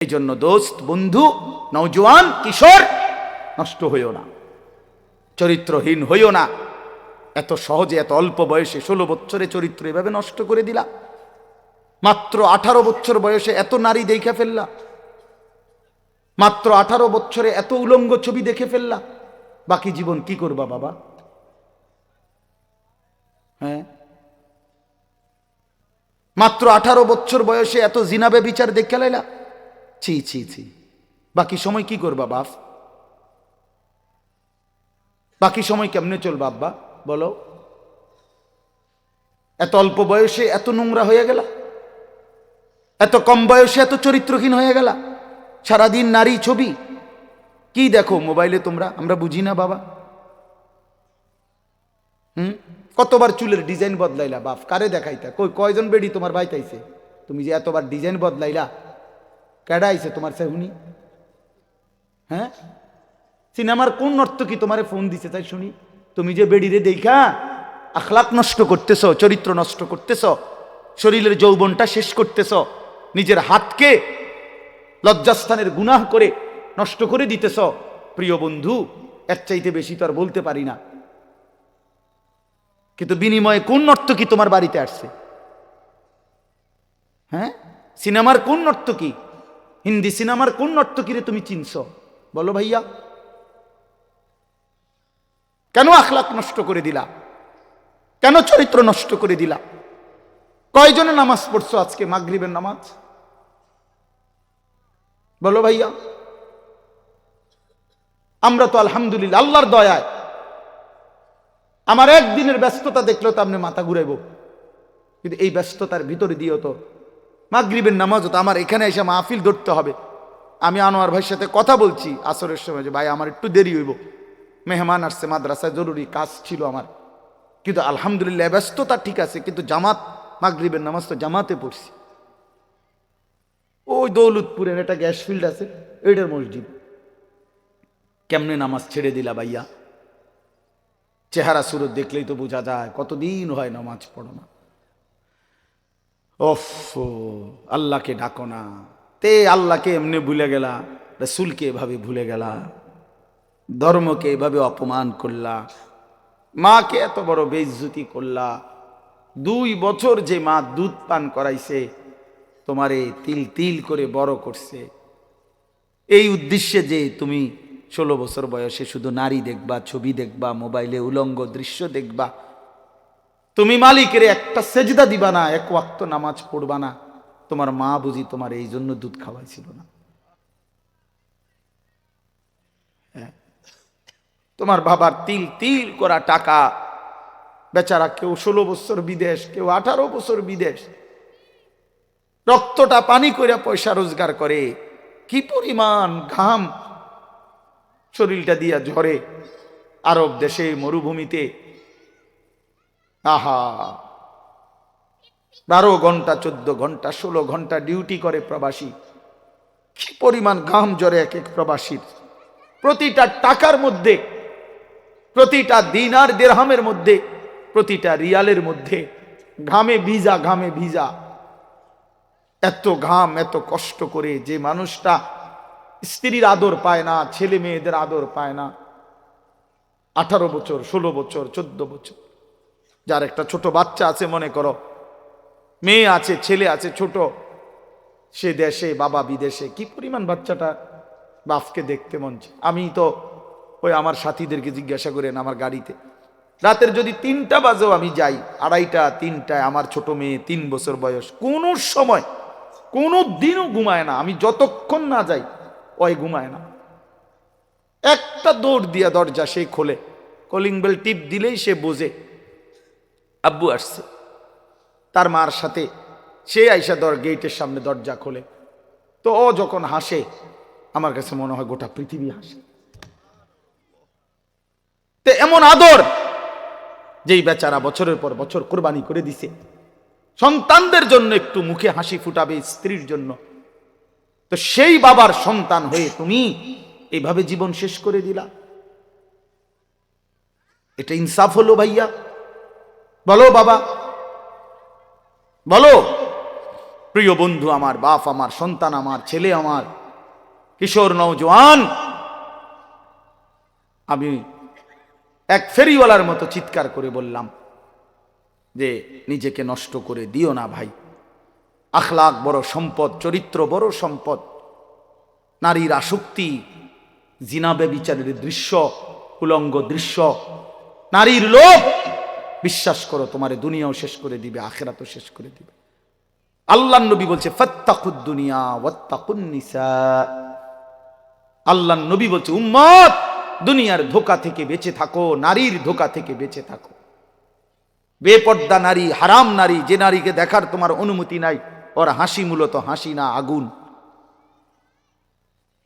এই জন্য দোস্ত, বন্ধু, নওজোয়ান, কিশোর, নষ্ট হইও না, চরিত্রহীন হইও না। এত সহজে, এত অল্প বয়সে 16 বছরে চরিত্র এভাবে নষ্ট করে দিলা। মাত্র 18 বছর বয়সে এত নারী দেখে ফেললা, মাত্র 18 বছরে এত উলঙ্গ ছবি দেখে ফেললা। বাকি জীবন কি করবা বাবা? হ্যাঁ, মাত্র 18 বছর বয়সে এত জিনাবে বিচার দেখে লাইলা। ছি ছি ছি। বাকি সময় কি করবা বাপ? বাকি সময় কেমনে চলবা আব্বা বলো? এত অল্প বয়সে এত নোংরা হয়ে গেলা, এত কম বয়সে এত চরিত্রহীন হয়ে গেলা। সারাদিন নারী ছবি কি দেখো মোবাইলে তোমরা? আমরা বুঝি না বাবা। কতবার চুলের ডিজাইন বদলাইলা বাপ? কারে দেখাইতা? কয়জন বেডি তোমার বাইতাইছে? তুমি যে এতবার ডিজাইন বদলাইলা, কেডা আইছে তোমার সেহুনি? হ্যাঁ, সিনেমার কোন নর্তকী তোমারে ফোন দিছে তাই শুনি? তুমি যে বেডিরে দেখা আখলাক নষ্ট করতেছ, চরিত্র নষ্ট করতেছ, শরীরের যৌবনটা শেষ করতেছ, নিজের হাতকে লজ্জাস্থানের গুনাহ করে নষ্ট করে দিতেছ। প্রিয় বন্ধু, এর চাইতে বেশি তো আর বলতে পারি না। কিন্তু বিনিময়ে কোন নর্তকী তোমার বাড়িতে আসছে? হ্যাঁ, সিনেমার কোন নর্তকী, হিন্দি সিনেমার কোন নর্তকীরে তুমি চিনছ বলো ভাইয়া? কেন আখলাক নষ্ট করে দিলা? কেন চরিত্র নষ্ট করে দিলা? কয়জনে নামাজ পড়ছো আজকে মাগরিবের নামাজ বলো ভাইয়া? আমরা তো আলহামদুলিল্লাহ আল্লাহর দয়ায়, আমার একদিনের ব্যস্ততা দেখলেও তো আপনি মাথা ঘুরাইব, কিন্তু এই ব্যস্ততার ভিতরে দিয়েও তো মাগরিবের নামাজ হতো। আমার এখানে এসে মাহফিল ধরতে হবে। আমি আনোয়ার ভাইয়ের সাথে কথা বলছি আসরের সময় যে ভাই আমার একটু দেরি হইব, মেহমান আসছে, মাদ্রাসায় জরুরি কাজ ছিল আমার। কিন্তু আলহামদুলিল্লাহ ব্যস্ততা ঠিক আছে, কিন্তু জামাত, মাগরিবের নামাজ তো জামাতে পড়ছি। ওই দৌলতপুরের একটা গ্যাস ফিল্ড আছে, এইটার মসজিদ। কেমনে নামাজ ছেড়ে দিলা ভাইয়া? চেহারা সুরত দেখলেই তো বোঝা যায় কতদিন হয় নামাজ পড়ো না। ওফ, আল্লাহকে ডাকো না। তে আল্লাহকে এমনি ভুলে গেলা, রাসূলকে এভাবে ভুলে গেলা, ধর্মকে এভাবে অপমান করলা, মাকে এত বড় বেইজ্জতি করলা। 2 বছর যে মা দুধ পান করাইছে, তোমারে তিল তিল করে বড় করছে, এই উদ্দেশ্যে যে তুমি 16 বছর বয়সে শুধু নারী দেখবা, ছবি দেখবা, মোবাইলে উলঙ্গ দৃশ্য দেখবা, তুমি মালিকের একটা সেজদা দিবা না, এক ওয়াক্ত নামাজ পড়বা না। তোমার মা বুঝি তোমার এই জন্য দুধ খাওয়াইছিল না? হ্যাঁ, তোমার বাবার তিল তিল করা টাকা, বেচারা কেউ 16 বছর বিদেশ, কেউ 18 বছর বিদেশ, রক্তটা পানি করে পয়সা রোজগার করে, কি পরিমাণ ঘাম শরীরটা দিয়া ঝরে আরব দেশে মরুভূমিতে। আহা, 12 ঘন্টা, 14 ঘন্টা, 16 ঘন্টা ডিউটি করে প্রবাসী। কি পরিমাণ ঘাম ঝরে এক এক প্রবাসীর। প্রতিটা টাকার মধ্যে, প্রতিটা দিনার দিরহামের মধ্যে, প্রতিটা রিয়ালের মধ্যে ঘামে ভিজা, ঘামে ভিজা। এত ঘাম, এত কষ্ট করে যে মানুষটা স্ত্রীর আদর পায় না, ছেলে মেয়েদের আদর পায় না, 18 বছর, 16 বছর, 14 বছর, যার একটা ছোট বাচ্চা আছে, মনে করো মেয়ে আছে, ছেলে আছে ছোট, সে দেশে, বাবা বিদেশে, কি পরিমাণ বাচ্চাটা বাপকে দেখতে মন চায়। আমি তো ওই আমার সাথীদেরকে জিজ্ঞাসা করেন, আমার গাড়িতে রাতের যদি 3টা বাজেও আমি যাই, 2:30, 3টায় আমার ছোট মেয়ে 3 বছর বয়স, কোন সময় কোনো দিনও ঘুমায় না। আমি যতক্ষণ না যাই ওই ঘুমায় না। একটা দৌড় দিয়া দরজা সে খোলে, কলিং বেল টিপ দিলেই সে বোঝে আব্বু আসছে। তার মার সাথে সে আইসা গেটের সামনে দরজা খোলে। তো ও যখন হাসে, আমার কাছে মনে হয় গোটা পৃথিবী হাসে। তো এমন আদর, যেই বেচারা বছরের পর বছর কোরবানি করে দিছে সন্তানদের জন্য, একটু মুখে হাসি ফুটাবে স্ত্রীর জন্য, তো সেই বাবার সন্তান হয়ে তুমি এইভাবে জীবন শেষ করে দিলা। এটা ইনসাফ হলো ভাইয়া? বলো বাবা, বলো। প্রিয় বন্ধু আমার, বাপ আমার, সন্তান আমার, ছেলে আমার, কিশোর নওজোয়ান, আমি এক ফেরিওয়ালার মতো চিৎকার করে বললাম যে নিজেকে নষ্ট করে দিও না ভাই। আখলাক বড় সম্পদ, চরিত্র বড় সম্পদ। নারীর আসক্তি, জিনা ব্যভিচারের দৃশ্য, উলঙ্গ দৃশ্য, নারীর লোভ, বিশ্বাস করো তোমারে দুনিয়াও শেষ করে দিবে, আখিরাতও শেষ করে দিবে। আল্লাহর নবী বলছে ফাত্তাকুদ দুনিয়া ওয়াত্তাকুন নিসা। আল্লাহর নবী বলছে উম্মত, দুনিয়ার ধোঁকা থেকে বেঁচে থাকো, নারীর ধোঁকা থেকে বেঁচে থাকো। বেপর্দা নারী, হারাম নারী, যে নারীকে দেখার তোমার অনুমতি নাই, ওর হাসি মূলত হাসি না, আগুন।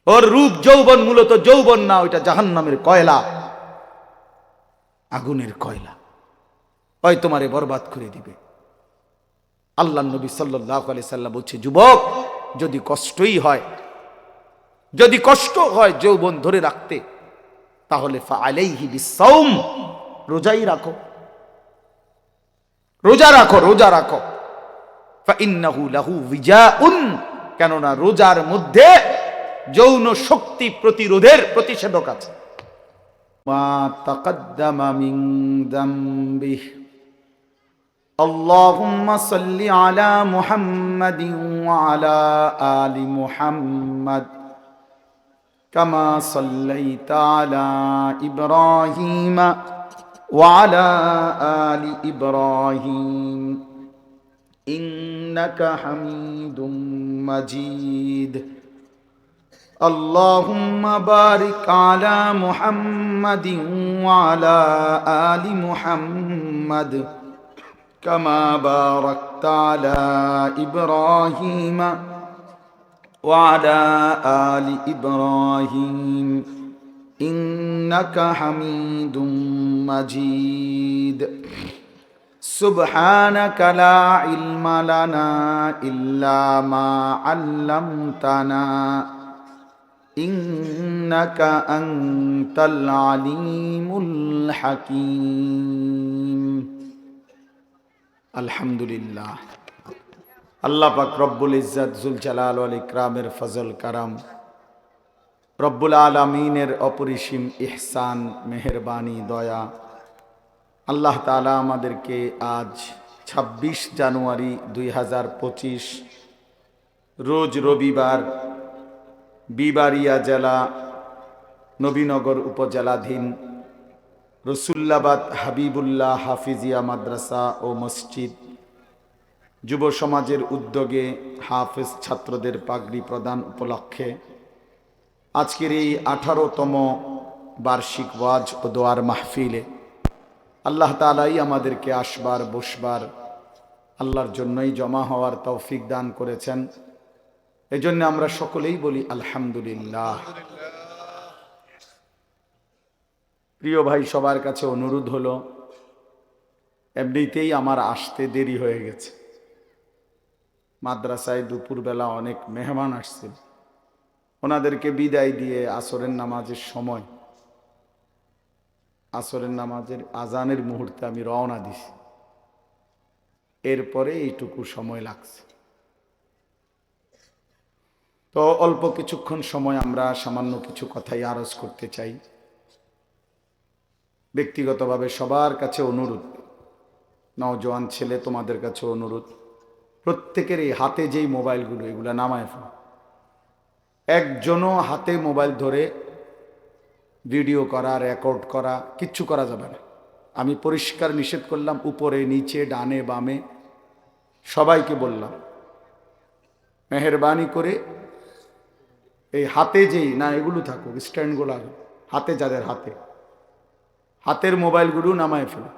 ওর রূপ যৌবন মূলত যৌবন না, ওইটা জাহান্নামের কয়লা, আগুনের কয়লা। ওই তোমারে বরবাদ করে দিবে। আল্লাহ নবী সাল্লাল্লাহু আলাইহি সাল্লাম বলছে যুবক, যদি কষ্টই হয়, যদি কষ্ট হয় যৌবন ধরে রাখতে, তাহলে ফাআলাইহি বিসাওম, রোজাই রাখো, রোজা রাখো, রোজা রাখো। ফাইন্নাহু লাহু বিজাউন, কেননা রোজার মধ্যে যৌন শক্তি প্রতিরোধের প্রতিষেধক আছে। মা তাকাদ্দামা মিন যামবিহি। আল্লাহুম্মা সাল্লি আলা মুহাম্মাদিন ওয়া আলা আলি মুহাম্মাদ কামা সাল্লাইতা আলা ইব্রাহিম ওয়া আলা আলি ইব্রাহিম ইন্নাকা হামিদুম মাজিদ। আল্লাহুম্মা বারিক আলা মুহাম্মাদিন ওয়া আলা আলি মুহাম্মাদ কামা বারাকতা আলা ইব্রাহিম ওয়া আলা আলি ইব্রাহিম ইন্নাকা হামিদুম মাজিদ। সুবহানাকা লা ইলমা লানা ইল্লা মা আল্লামতানা ইন্নাকা আনতাল আলিমুল হাকীম। আলহামদুলিল্লাহ। আল্লাহ পাক রব্বুল ইজ্জত জুল জালাল ওয়াল ইকরামের ফজল কারাম, রব্বুল আলামিনের অপরিসীম ইহসান, মেহেরবানি, দয়া, আল্লাহ তাআলা আমাদেরকে আজ ২৬ জানুয়ারি ২০২৫ রোজ রবিবার বিবারিয়া জেলা নবীনগর উপজেলাধীন রসুল্লাবাদ হাবিবুল্লাহ হাফিজিয়া মাদ্রাসা ও মসজিদ যুব সমাজের উদ্যোগে হাফেজ ছাত্রদের পাগড়ি প্রদান উপলক্ষে আজকের এই ১৮তম বার্ষিক ওয়াজ ও দোয়ার মাহফিলে আল্লাহ তাআলাই আমাদেরকে আসবার বসবার, আল্লাহর জন্যই জমা হওয়ার তৌফিক দান করেছেন। এজন্য আমরা সকলেই বলি আলহামদুলিল্লাহ। প্রিয় ভাই, সবার কাছে অনুরোধ হলো, এমনিতেই আমার আসতে দেরি হয়ে গেছে। মাদ্রাসায় দুপুরবেলা অনেক মেহমান আসছিল, ওনাদেরকে বিদায় দিয়ে আসরের নামাজের সময়, আসরের নামাজের আজানের মুহূর্তে আমি রওনা দিছি। এরপরে এইটুকু সময় লাগছে। তো অল্প কিছুক্ষণ সময় আমরা সামান্য কিছু কথাই আরজ করতে চাই। ব্যক্তিগতভাবে সবার কাছে অনুরোধ, নওজোয়ান ছেলে তোমাদের কাছে অনুরোধ, প্রত্যেকের এই হাতে যেই মোবাইলগুলো, এগুলো নামায় ফেলো। একজনও হাতে মোবাইল ধরে ভিডিও করা, রেকর্ড করা কিচ্ছু করা যাবে না। আমি পরিষ্কার নিষেধ করলাম, উপরে নিচে ডানে বামে সবাইকে বললাম, মেহেরবানি করে এই হাতে যেই না, এগুলো থাকুক, স্ট্যান্ডগুলো হাতে, যাদের হাতে, হাতের মোবাইলগুলো নামায় ফেলো।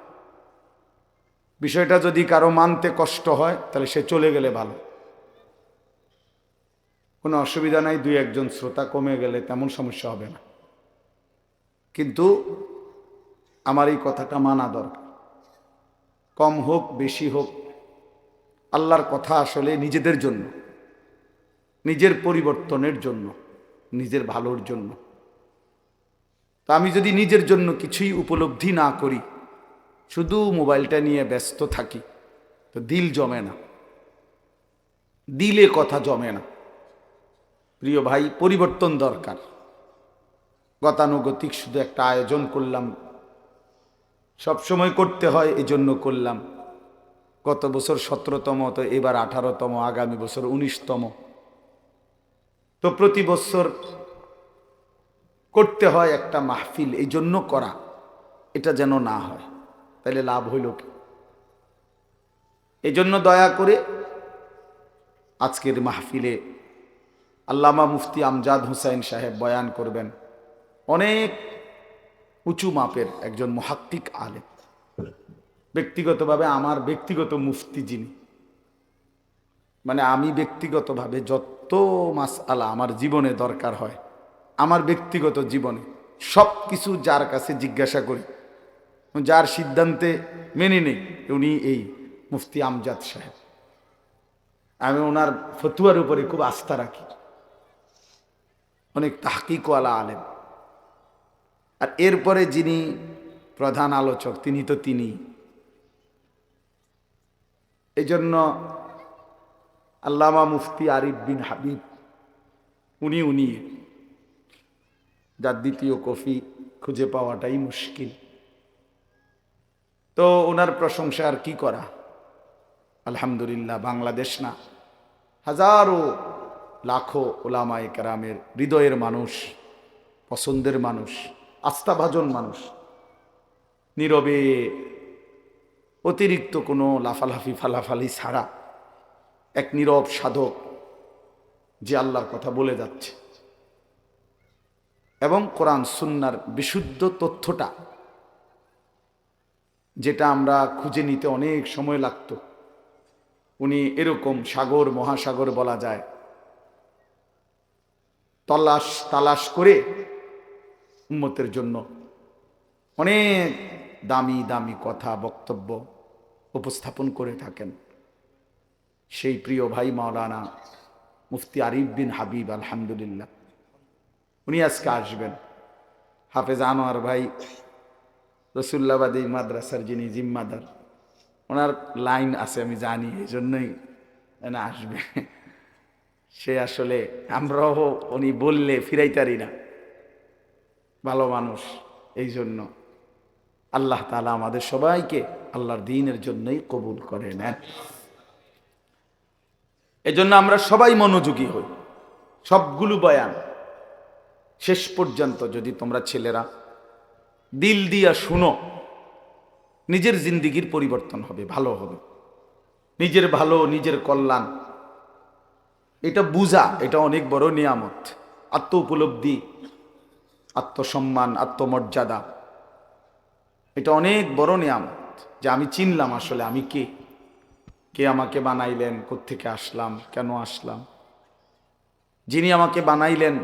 বিষয়টা যদি কারো মানতে কষ্ট হয় তাহলে সে চলে গেলে ভালো, কোনো অসুবিধা নাই। দুই একজন শ্রোতা কমে গেলে তেমন সমস্যা হবে না, কিন্তু আমার এই কথাটা মানা দরকার। কম হোক বেশি হোক, আল্লাহর কথা আসলে নিজেদের জন্য, নিজের পরিবর্তনের জন্য, নিজের ভালোর জন্য। তা আমি যদি নিজের জন্য কিছুই উপলব্ধি না করি, শুধু মোবাইলটা নিয়ে ব্যস্ত থাকি, তো দিল জমে না। দিলে কথা জমে না। প্রিয় ভাই, পরিবর্তন দরকার। গতানুগতিক শুধু একটা আয়োজন করলাম, সব সময় করতে হয় এজন্য করলাম। গত বছর 17তম, তো এবার 18তম, আগামী বছর 19তম। তো প্রতি বছর করতে হয় একটা মাহফিল, এই জন্য করা, এটা যেন না হয়, তাহলে লাভ হইল কি? এই জন্য দয়া করে আজকের মাহফিলে আল্লামা মুফতি আমজাদ হুসাইন সাহেব বয়ান করবেন। অনেক উঁচু মাপের একজন মুহাক্কিক আলেম, ব্যক্তিগতভাবে আমার ব্যক্তিগত মুফতি যিনি, মানে আমি ব্যক্তিগতভাবে যত মাসআলা আমার জীবনে দরকার হয়, আমার ব্যক্তিগত জীবনে সব কিছু যার কাছে জিজ্ঞাসা করি, যার সিদ্ধান্তে মেনে নেই, উনি এই মুফতি আমজাদ সাহেব। আমি ওনার ফতুয়ার উপরে খুব আস্থা রাখি, অনেক তাহকিকওয়ালা আলেম। আর এরপরে যিনি প্রধান আলোচক, তিনি তো তিনি। এই জন্য আল্লামা মুফতি আরিফ বিন হাবিব, উনি যার দ্বিতীয় কফি খুঁজে পাওয়াটাই মুশকিল। তো ওনার প্রশংসা আর কি করা। আলহামদুলিল্লাহ, বাংলাদেশ না, হাজারো লাখো ওলামায়ে কেরামের হৃদয়ের মানুষ, পছন্দের মানুষ, আস্থাভাজন মানুষ, নীরবে অতিরিক্ত কোনো লাফালাফি ফালাফালি ছাড়া এক নীরব সাধক যে আল্লাহর কথা বলে যাচ্ছে এবং কোরআন সুন্নাহর বিশুদ্ধ তথ্যটা, যেটা আমরা খুঁজে নিতে অনেক সময় লাগতো, উনি এরকম সাগর মহাসাগর বলা যায় তালাশ করে উম্মতের জন্য অনেক দামি দামি কথা বক্তব্য উপস্থাপন করে থাকেন। সেই প্রিয় ভাই মাওলানা মুফতি আরিফ বিন হাবিব, আলহামদুলিল্লাহ, উনি আজকে আসবেন। হাফেজ আনোয়ার ভাই রসুল্লাবাদী মাদ্রাসার যিনি জিম্মাদার, ওনার লাইন আছে আমি জানি, এই জন্যই আসবে। সে আসলে আমরাও উনি বললে ফিরাইতারি না, ভালো মানুষ। এই জন্য আল্লাহ তাআলা আমাদের সবাইকে আল্লাহর দ্বীনের জন্যই কবুল করে নেন। এজন্য আমরা সবাই মনোযোগী হই। সবগুলো বয়ান শেষ পর্যন্ত যদি তোমরা ছেলেরা দিল দিয়া শুনো, নিজের জিন্দিগির পরিবর্তন হবে, ভালো হবে। নিজের ভালো, নিজের কল্যাণ, এটা বুঝা, এটা অনেক বড় নিয়ামত। আত্ম উপলব্ধি, আত্মসম্মান, আত্মমর্যাদা, এটা অনেক বড় নিয়ামত। যে আমি চিনলাম আসলে আমি কে, কে আমাকে বানাইলেন, কোত্থেকে আসলাম, কেন আসলাম। যিনি আমাকে বানাইলেন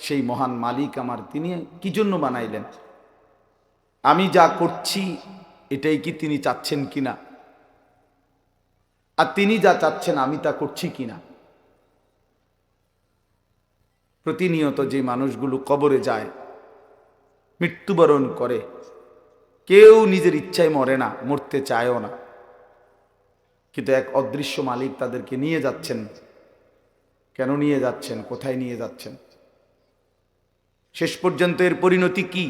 সেই মহান মালিক আমার, তিনি কি জন্য বানাইলেন, আমি যা করছি এটাই কি তিনি চাচ্ছেন কিনা, আর তিনি যা চাচ্ছেন আমি তা করছি কিনা। প্রতিনিয়ত যে মানুষগুলো কবরে যায়, মৃত্যুবরণ করে, কেউ নিজের ইচ্ছায় মরে না, মরতে চায়ও না, কিন্তু এক অদৃশ্য মালিক তাদেরকে নিয়ে যাচ্ছেন। কেন নিয়ে যাচ্ছেন, কোথায় নিয়ে যাচ্ছেন, শেষ পর্যন্ত এর পরিণতি কি,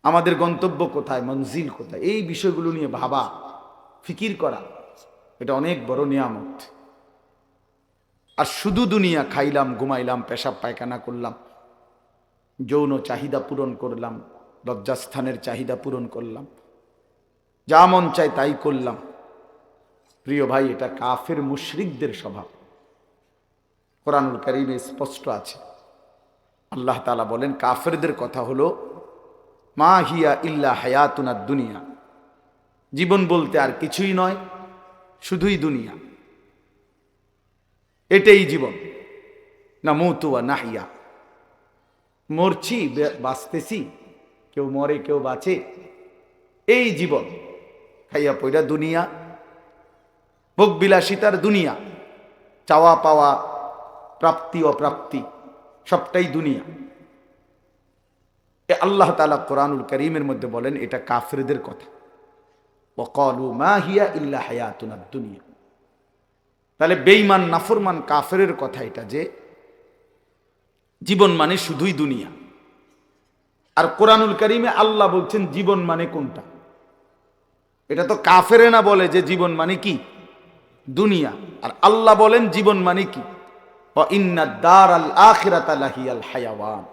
আমাদের গন্তব্য কোথায়, মঞ্জিল কোথায়, এই বিষয়গুলো নিয়ে ভাবা, ফিকির করা, এটা অনেক বড় নিয়ামত। আর শুধু দুনিয়া খাইলাম, ঘুমাইলাম, পেশাব পায়খানা করলাম, যৌন চাহিদা পূরণ করলাম, লজ্জাস্থানের চাহিদা পূরণ করলাম, যা মন চায় তাই করলাম, প্রিয় ভাই, এটা কাফের মুশরিকদের স্বভাব। কোরআনুল কারীমে স্পষ্ট আছে, আল্লাহ তাআলা বলেন কাফেরদের কথা হলো মা হিয়া ইল্লা হায়াতুনা দুনিয়া, জীবন বলতে আর কিছুই নয়, শুধুই দুনিয়া, এটাই জীবন। না মুতু ওয়া নাহিয়া, মরছি বাঁচতেছি, কেউ মরে কেউ বাঁচে, এই জীবন। খাইয়া পয়রা দুনিয়া, ভোগ বিলাসিতার দুনিয়া, চাওয়া পাওয়া, প্রাপ্তি অপ্রাপ্তি, সবটাই দুনিয়া। আল্লাহ তাআলা কোরআনুল কারীমের মধ্যে বলেন এটা কাফেরদের কথা। ওয়াকালু মা হিয়া ইল্লা হায়াতুনা দুনিয়া, তাহলে বেঈমান নাফরমান কাফেরের কথা এটা, যে জীবন মানে শুধুই দুনিয়া। আর কোরআনুল কারীমে আল্লাহ বলছেন জীবন মানে কোনটা। এটা তো কাফেরেনা বলে যে জীবন মানে কি দুনিয়া, আর আল্লাহ বলেন জীবন মানে কি ওয়া ইন্নাদ দারাল আখিরাতা লাহিয়াল হায়াওয়ান।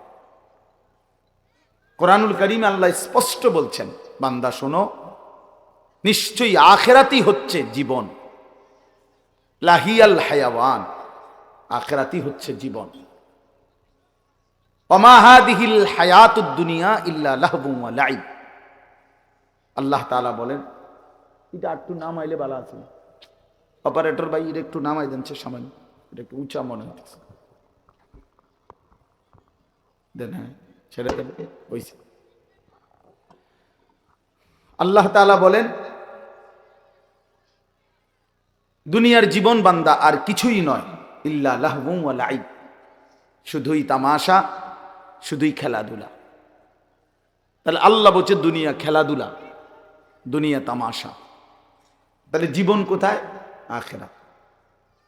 কোরআনুল কারীমে আল্লাহ স্পষ্ট বলছেন, বান্দা শোনো, নিশ্চয়ই আখিরাতই হচ্ছে জীবন, লাহিয়াল হায়াওয়ান, আখিরাতই হচ্ছে জীবন। ওমা হাদিহিল হায়াতুদ দুনিয়া ইল্লা লাহবুন ওয়া লাইব। আল্লাহ তাআলা বলেন, এটা একটু নামাইলে ভালো আছে, অপারেটর ভাই এটা একটু নামাই দেন, সামান্য এটা একটু উঁচা মনে হচ্ছে, দেন, হ্যাঁ ছেড়ে দেন ওইসে। আল্লাহ তাআলা বলেন দুনিয়ার জীবন বান্দা আর কিছুই নয়, ইল্লা লাহবুন ওয়া লাইব, শুধুই তামাশা, শুধুই খেলাধুলা। তাহলে আল্লাহ বলছে দুনিয়া খেলাধুলা, দুনিয়া তামাশা। তাহলে জীবন কোথায়? আখিরাত।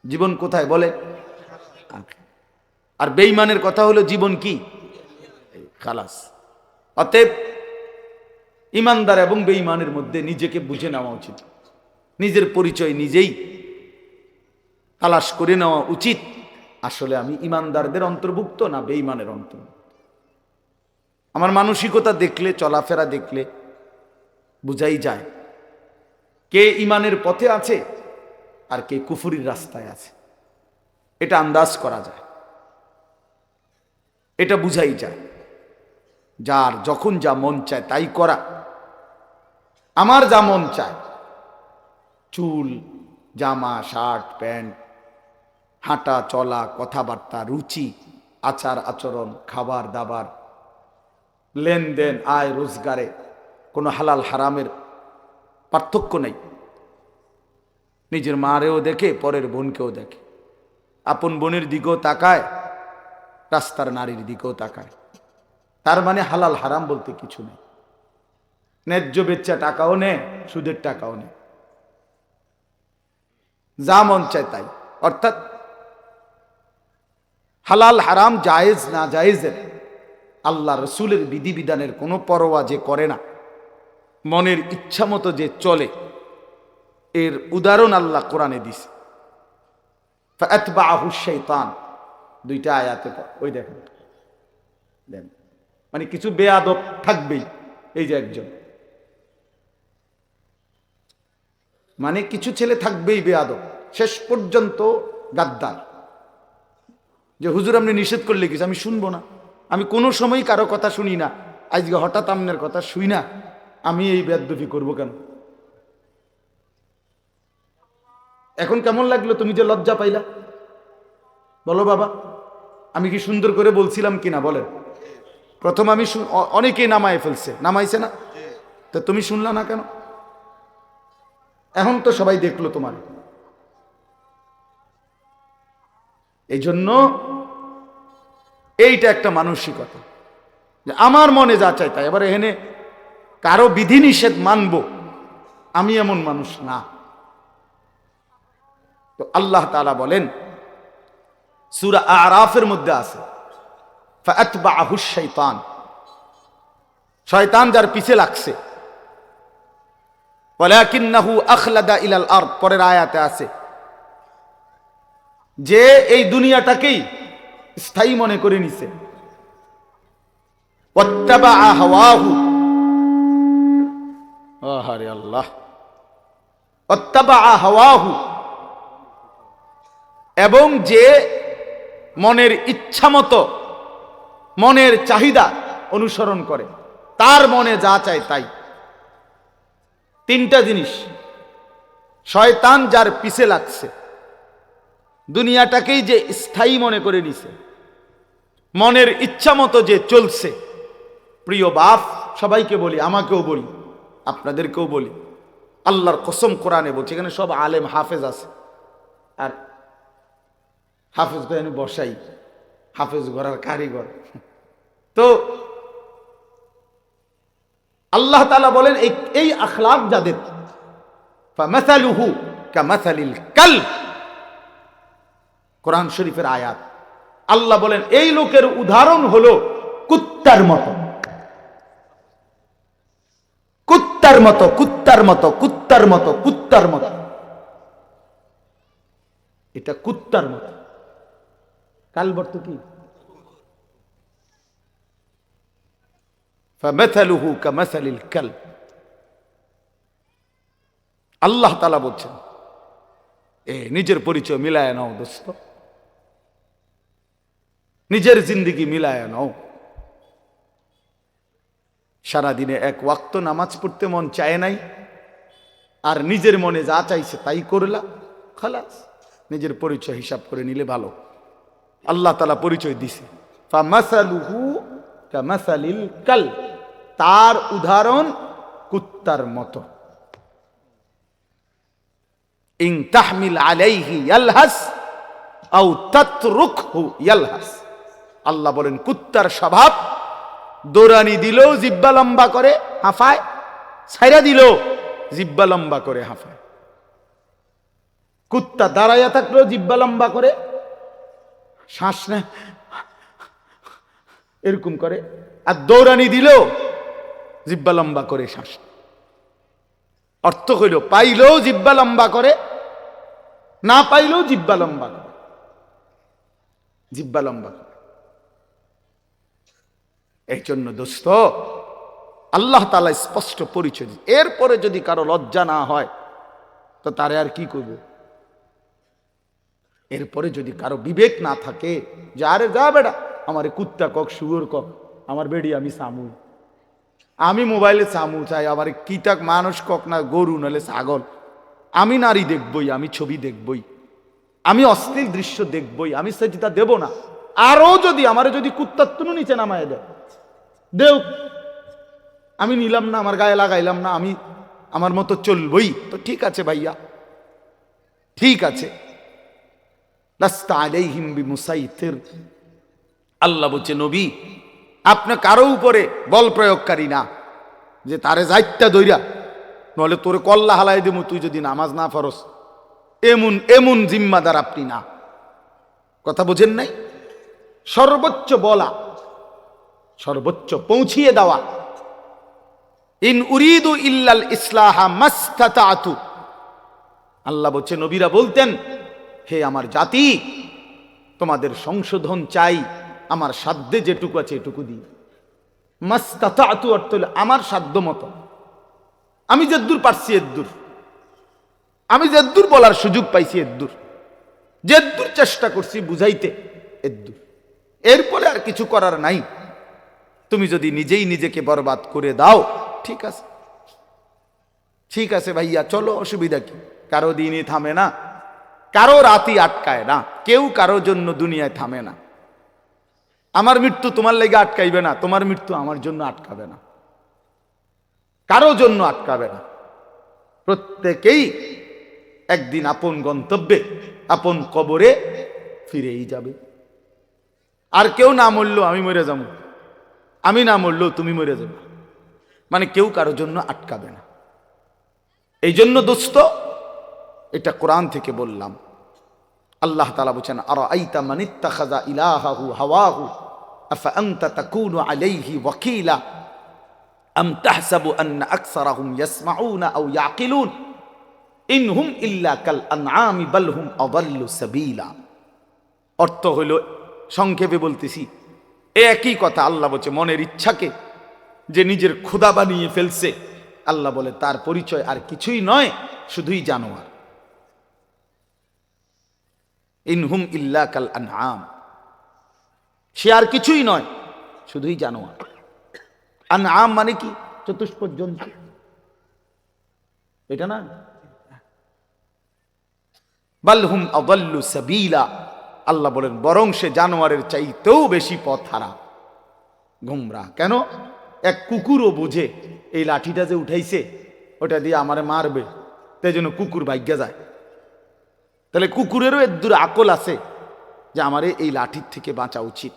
জীবন কোথায় বলে? আখিরাত। আর বেঈমানের কথা হলো জীবন কি? খালাস। অতএব ইমানদার এবং বেঈমানের মধ্যে নিজেকে বুঝে নেওয়া উচিত, নিজের পরিচয় নিজেই তালাশ করে নেওয়া উচিত। আসলে আমি ইমানদারদের অন্তর্ভুক্ত না বেঈমানের অন্তর্ভুক্ত। আমার মানসিকতা দেখলে, চলাফেরা দেখলে বুঝাই যায় কে ইমানের পথে আছে আর কে কুফরির রাস্তায় আছে। এটা আন্দাজ করা যায়, এটা বুঝাই যায়। যার যখন যা মন চায় তাই করা। আমার যা মন চায়, চুল, জামা, শার্ট, প্যান্ট, হাঁটা চলা, কথাবার্তা, রুচি, আচার আচরণ, খাবার দাবার, লেনদেন, আয় রোজগারে কোনো হালাল হারামের পার্থক্য নেই। নিজের মারেও দেখে, পরের বোনকেও দেখে, আপন বোনের দিকেও তাকায়, রাস্তার নারীর দিকেও তাকায়। তার মানে হালাল হারাম বলতে কিছু নেই। ন্যায্য বেচ্চা টাকাও নেয়, সুদের টাকাও নেয়, যা মন চায় তাই। অর্থাৎ হালাল হারাম, জায়েজ না জায়েজের, আল্লাহ রসুলের বিধিবিধানের কোনো পরোয়া যে করে না, মনের ইচ্ছা মতো যে চলে, এর উদাহরণ আল্লাহ কোরআনে দিছে। ফাআতবাআহু শাইতান, দুইটা আয়াতে ওই দেখেন, মানে কিছু বেয়াদব থাকবেই। এই যে একজন, মানে কিছু ছেলে থাকবেই বেয়াদব, শেষ পর্যন্ত গাদ্দার। যে হুজুর আপনি নিষেধ করলে কিছু আমি শুনবো না, আমি কোনো সময় কারো কথা শুনি না, আজকে হঠাৎ আপনার কথা শুই না, আমি এই বেয়াদবি করবো কেন? এখন কেমন লাগলো তুমি যে লজ্জা পাইলা? বলো বাবা, আমি কি সুন্দর করে বলছিলাম কিনা বলেন? প্রথম আমি অনেকেই নামায় ফেলছে, নামাইছে না? তো তুমি শুনলা না কেন? এখন তো সবাই দেখলো তোমার। এই জন্য এইটা একটা মানসিকতা, যে আমার মনে যা চাই তাই। এবার এখানে কারো বিধি নিষেধ মানবো, আমি এমন মানুষ না। তো আল্লাহ তাআলা বলেন, সূরা আরাফের মধ্যে আছে, ফাআতবাআহু শাইতান, শয়তান যার পিছে লাগছে। ওয়ালাকিন্নাহু আখলাদা ইলাল আরদ, পরের আয়াতে আছে যে এই দুনিয়াটাকেই স্থায়ী মনে করে নিছে। ওয়াত্তাবাআ হাওয়াহু, আহারে আল্লাহ, ওয়াত্তাবাআ হাওয়াহু, এবং যে মনের ইচ্ছা মতো, মনের চাহিদা অনুসরণ করে, তার মনে যা চায় তাই। তিনটা জিনিস, শয়তান যার পিছে লাগছে, দুনিয়াটাকেই যে স্থায়ী মনে করে নিছে, মনের ইচ্ছা মতো যে চলছে। প্রিয় বাপ, সবাইকে বলি, আমাকেও বলি, আপনাদেরকেও বলি, আল্লাহর কসম কোরআনে বলছে, এখানে সব আলেম হাফেজ আছে, আর হাফেজ তো এনে বসাই, হাফেজ গড়ার কারিগর। তো আল্লাহ তাআলা বলেন এই আখলাক যাদের, ফামাসালুহু কামাসালিল কালব, কোরআন শরীফের আয়াত। আল্লাহ বলেন এই লোকের উদাহরণ হলো কুত্তার মতো, কুত্তার মতো, কুত্তার মতো, কুত্তার মতো, কুত্তার মতো। এটা কুত্তার মতো। কালবর্ত কি? ফামাসালুহু কামাসালিল কালব। আল্লাহ তাআলা বলছেন নিজের পরিচয় মিলায় নাও দোস্ত, নিজের জিন্দেগি মিলায় নাও। সারাদিনে এক ওয়াক্ত নামাজ পড়তে মন চায় নাই, আর নিজের মনে যা চাইছে তাই করলা, খালাস। নিজের পরিচয় হিসাব করে নিলে ভালো। আল্লাহ তাআলা পরিচয় দিছে, ফামাসালুহু কামাসালিল কালব, তার উদাহরণ কুত্তার মতো। ইন তাহমিল আলাইহি ইয়ালহাস আও তাতরুকহু ইয়ালহাস। আল্লাহ বলেন কুত্তার স্বভাব, দৌড়ানি দিলেও জিব্বা লম্বা করে হাঁফায়, ছাইরা দিলেও জিব্বা লম্বা করে হাঁফায়। কুত্তা দাঁড়াইয়া থাকলেও জিব্বা লম্বা করে, শ্বাস নেয় এরকম করে, আর দৌড়ানি দিলেও জিব্বা লম্বা করে শ্বাস। অর্থ হইল পাইলেও জিব্বা লম্বা করে, না পাইলেও জিব্বা লম্বা করে, জিব্বা লম্বা করে। এই জন্য দোস্ত আল্লাহ তাআলা স্পষ্ট পরিচয় দিচ্ছে। এরপরে যদি কারো লজ্জা না হয় তো তারে আর কি করব? এরপরে যদি কারো বিবেক না থাকে যে আরে যা বেটা, আমার কুত্তা কক, শুয়োর কক, আমার বেড়ি আমি সামু, আমি মোবাইলে সামু চাই, আবার কিটাক মানুষ কক না গরু নাহলে ছাগল, আমি নারী দেখবই, আমি ছবি দেখবই, আমি অশ্লীল দৃশ্য দেখবই, আমি সেটা দেব না। আরো যদি আমারে যদি কুত্তার তুনো নিচে নামায় দেও, আমি নিলাম না, আমার গায়ে লাগাইলাম না, আমি আমার মতো চলবই, তো ঠিক আছে ভাইয়া, ঠিক আছে। লাস্তা আলাইহিম বিমুসাইতির। আল্লাহ বলছে নবী আপনি কারো উপরে বল প্রয়োগকারী না, যে তারে যাইত্যা দইরা নলে তোরে কল্লা হালাই দেবো তুই যদি নামাজ না ফরস, এমন এমন জিম্মাদার আপনি না। কথা বোঝেন নাই? সর্বোচ্চ বলা, সর্বোচ্চ পৌঁছিয়ে দেওয়া। ইন উরিদু ইল্লাল ইসলাহা মাস্তাতাতু। আল্লাহ বলছে নবীরা বলতেন হে আমার জাতি, তোমাদের সংশোধন চাই, আমার সাধ্যে যেটুকু আছে এটুকু দিই। মাস্তাতাতু অর্থ হলো আমার সাধ্য মতো, আমি যদ্দূর পারছি এদ্দূর, আমি যদ্দূর বলার সুযোগ পাইছি এদ্দূর, যদ্দূর চেষ্টা করছি বুঝাইতে এদ্দূর, এরপরে আর কিছু করার নাই। তুমি যদি নিজেই নিজেকে বরবাদ করে দাও, ঠিক আছে, ঠিক আছে ভাইয়া চলো, অসুবিধা কি? কারো দিনই থামে না, কারো রাতই আটকায় না, কেউ কারো জন্য দুনিয়ায় থামে না। আমার মৃত্যু তোমার লেগে আটকাইবে না, তোমার মৃত্যু আমার জন্য আটকাবে না, কারো জন্য আটকাবে না। প্রত্যেকেই একদিন আপন গন্তব্যে, আপন কবরে ফিরেই যাবে। আর কেউ না মরলেও আমি মরে যাবো, আমি না মরলেও তুমি মরে যাবে, মানে কেউ কারো জন্য আটকাবে না। এই জন্য দোস্ত এটা কোরআন থেকে বললাম। আল্লাহ তাআলা বলেন আরাআইতা মান ইত্তাখাযা ইলাহাহু হাওয়াহু আফা আনতা তাকুনু আলাইহি ওয়াকিলা আম তাহসাবু আন্না আকসারাহুম ইয়াসমাউনা আও ইয়াকিলুন ইনহুম ইল্লা কাল আনআমি বাল হুম আযাল্লু সাবিলা। অর্থ হলো, সংক্ষেপে বলতেছি, একই কথা। আল্লাহ বলছে মনের ইচ্ছাকে যে নিজের খোদা বানিয়ে ফেলছে, আল্লাহ বলে তার পরিচয় আর কিছুই নয়, শুধুই জানোয়ার। ইনহুম ইল্লা কাল আনআম, সে আর কিছুই নয়, শুধুই জানোয়ার। আনআম মানে কি? চতুষ্পদ জন্তু, এটা না? বাল হুম আযাল্লু সাবিলা, আল্লাহ বলেন বরং সে জানোয়ারের চাইতেও বেশি পথ হারা, গোমরা। কেন? এক কুকুরও বুঝে এই লাঠিটা যে উঠাইছে ওটা দিয়ে আমারে মারবে, তাই জন্য কুকুর ভাগ্যা যায়। তাহলে কুকুরেরও এদ্দুর আকল আছে যে আমারে এই লাঠির থেকে বাঁচা উচিত,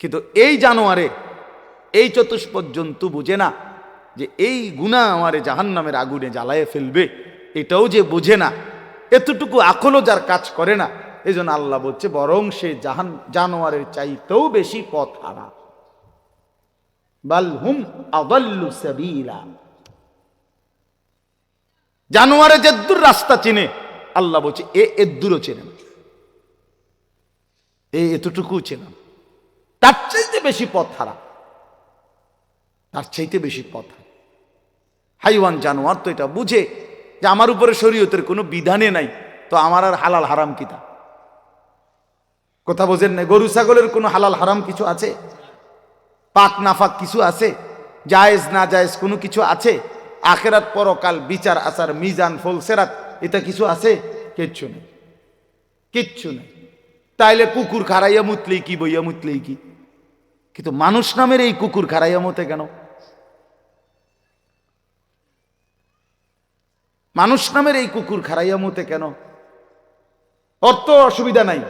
কিন্তু এই জানোয়ারে, এই চতুষ্পদ জন্তু বুঝে না যে এই গুনাহ আমারে জাহান্নামের আগুনে জ্বালায় ফেলবে, এটাও যে বুঝে না, এতটুকু আকলও যার কাজ করে না, এই জন্য আল্লাহ বলছে বরং সে জানোয়ারের চাইতেও বেশি পথ হারা। বাল হুম আদাল্লু সাবিলা। জানোয়ারে যেদূর রাস্তা চিনে, আল্লাহ বলছে এদূরও চেনে না, এতটুকু চেনে না, তার চাইতে বেশি পথ হারা, তার চাইতে বেশি পথ হারা। হাইওয়ান জানোয়ার তো এটা বুঝে যে আমার উপরে শরীয়তের কোনো বিধানে নাই, তো আমার আর হালাল হারাম কিতা? কথা বোঝেন না? গরু ছাগলের কোনো হালাল হারাম কিছু আছে? পাক নাফাক কিছু আছে? জায়েজ না জায়েজ কোনো কিছু আছে? আখেরাত পরকাল বিচার আচার মিজান ফলসেরাত এটা কিছু আছে? কিচ্ছু নেই, কিচ্ছু নেই। তাইলে কুকুর খারাইয়া মুতলেই কি, বইয়া মুতলেই কি? কিন্তু মানুষ নামের এই কুকুর খারাইয়া মতে কেন? মানুষ নামের এই কুকুর খারাইয়া মতে কেন? ওর তো অসুবিধা নাই,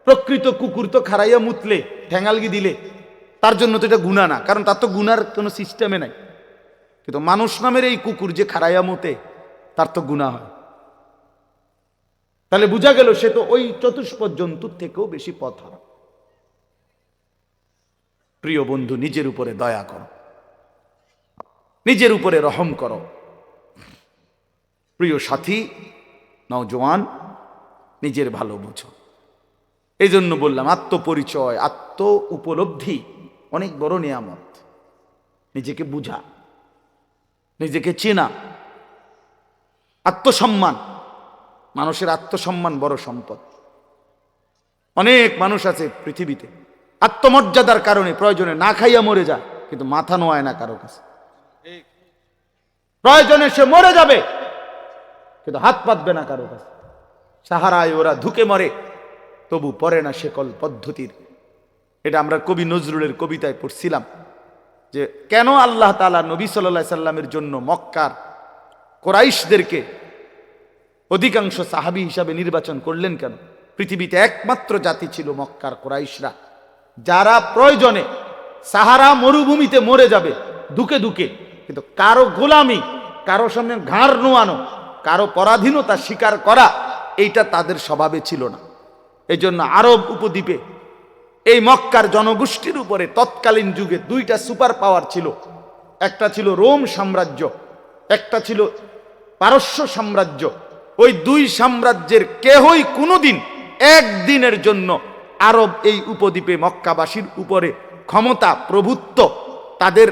প্রকৃত কুকুর তো খারাইয়া মুতলে ঠ্যাঙ্গালগি দিলে তার জন্য তো এটা গুনাহ না, কারণ তার তো গুনার কোনো সিস্টেমে নাই। কিন্তু মানুষ নামের এই কুকুর যে খারাইয়া মতে, তার তো গুনাহ হয়। তাহলে বোঝা গেল সে তো ওই চতুষ্পদ জন্তুর থেকেও বেশি পথ হারা। প্রিয় বন্ধু, নিজের উপরে দয়া করো, নিজের উপরে রহম করো। প্রিয় সাথী নওজোয়ান, নিজের ভালো বুঝো। এই জন্য বললাম আত্মপরিচয়, আত্ম উপলব্ধি অনেক বড় নিয়ামত। নিজেকে বুঝা, নিজেকে চেনা, আত্মসম্মান। মানুষের আত্মসম্মান বড় সম্পদ। অনেক মানুষ আছে পৃথিবীতে আত্মমর্যাদার কারণে প্রয়োজনে না খাইয়া মরে যায়, কিন্তু মাথা নোয়ায় না কারো কাছে। প্রয়োজনে সে মরে যাবে, কিন্তু হাত পাতবে না কারো কাছে। সাহারায় ওরা ধুকে মরে, তবু পড়ে না শেকল পদ্ধতির। এটা আমরা কবি নজরুলের কবিতায় পড়ছিলাম যে কেন আল্লাহ তাআলা নবী সাল্লাল্লাহু আলাইহি সাল্লামের জন্য মক্কার কুরাইশদেরকে অধিকাংশ সাহাবী হিসাবে নির্বাচন করলেন কেন? পৃথিবীতে একমাত্র জাতি ছিল মক্কার কুরাইশরা, যারা প্রয়োজনে সাহারা মরুভূমিতে মরে যাবে দুকে দুকে, কিন্তু কারো গোলামি, কারো সামনে ঘাড় নোয়ানো, কারো পরাধীনতা স্বীকার করা, এইটা তাদের স্বভাবে ছিল না। এই জন্য আরব উপদ্বীপে এই মক্কার জনগোষ্ঠীর উপরে তৎকালীন যুগে দুইটা সুপার পাওয়ার ছিল। একটা ছিল রোম সাম্রাজ্য, একটা ছিল পারস্য সাম্রাজ্য। ওই দুই সাম্রাজ্যের কেহই কোনোদিন একদিনের জন্য আরব এই উপদ্বীপে মক্কাবাসীর উপরে ক্ষমতা প্রভুত্ব তাদের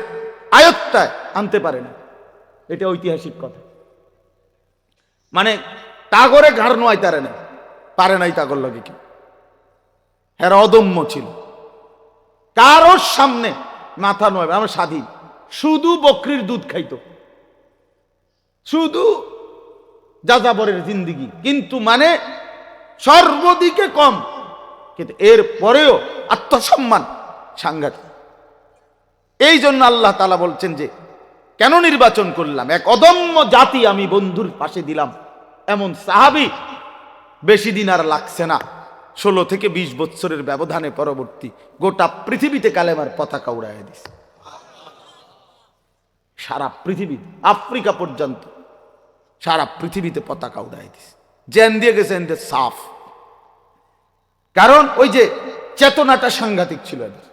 আয়ত্তায় আনতে পারে না। এটা ঐতিহাসিক কথা। মানে তাগরে ঘাড় নোয়াই তারে না, পারে নাই তাগর লগে কি। হ্যাঁ, অদম্য ছিল, কারোর সামনে মাথা নয়। আমরা স্বাধীন, শুধু বকরির দুধ খাইতো, শুধু যাযাবরের জিন্দিগি, কিন্তু মানে সর্বদিকে কম, কিন্তু এর পরেও আত্মসম্মান সাংঘাতিক। এই জন্য আল্লাহ তাআলা বলছেন যে কেন নির্বাচন করলাম, এক অদম্য জাতি আমি বন্ধুর পাশে দিলাম। এমন সাহাবী বেশি দিন আর লাগছে না, 16 থেকে 20 বছরের ব্যবধানে পরবর্তী গোটা পৃথিবীতে কালেমার পতাকা উড়াইয়া দিছে। সারা পৃথিবী, আফ্রিকা পর্যন্ত সারা পৃথিবীতে পতাকা উড়াই দিছে। জেন দিয়ে গেছে এদের সাফ, কারণ ওই যে চেতনাটা সাংঘাতিক ছিল এদের,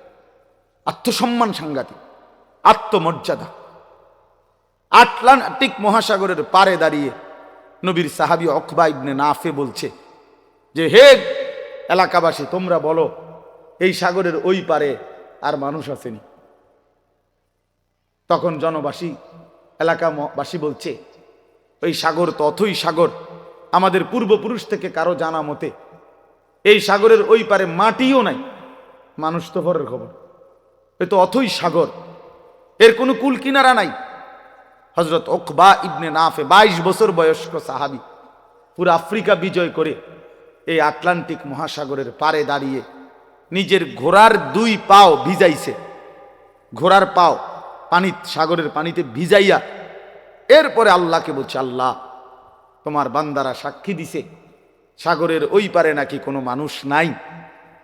আত্মসম্মান সাংঘাতিক, আত্মমর্যাদা। আটলান্টিক মহাসাগরের পারে দাঁড়িয়ে নবীর সাহাবী উকবা ইবনে নাফে বলছে যে হে এলাকাবাসী, তোমরা বলো এই সাগরের ওই পারে আর মানুষ আসেনি? তখন জনবাসী, এলাকাবাসী বলছে ওই সাগর তো অথই সাগর, আমাদের পূর্বপুরুষ থেকে কারো জানা মতে এই সাগরের ওই পারে মাটিও নাই, মানুষ তো পরের খবর। এ তো অথই সাগর, এর কোনো কুল কিনারা নাই। হযরত উকবা ইবনে নাফে 22 বছর বয়স্ক সাহাবী, পুরো আফ্রিকা বিজয় করে এই আটলান্টিক মহাসাগরের পারে দাঁড়িয়ে নিজের ঘোড়ার 2 পাও ভিজাইছে, ঘোড়ার পাও পানি, সাগরের পানিতে ভিজাইয়া এরপরে আল্লাহকে বলছে, আল্লাহ তোমার বান্দারা সাক্ষী দিছে সাগরের ওই পারে নাকি কোনো মানুষ নাই,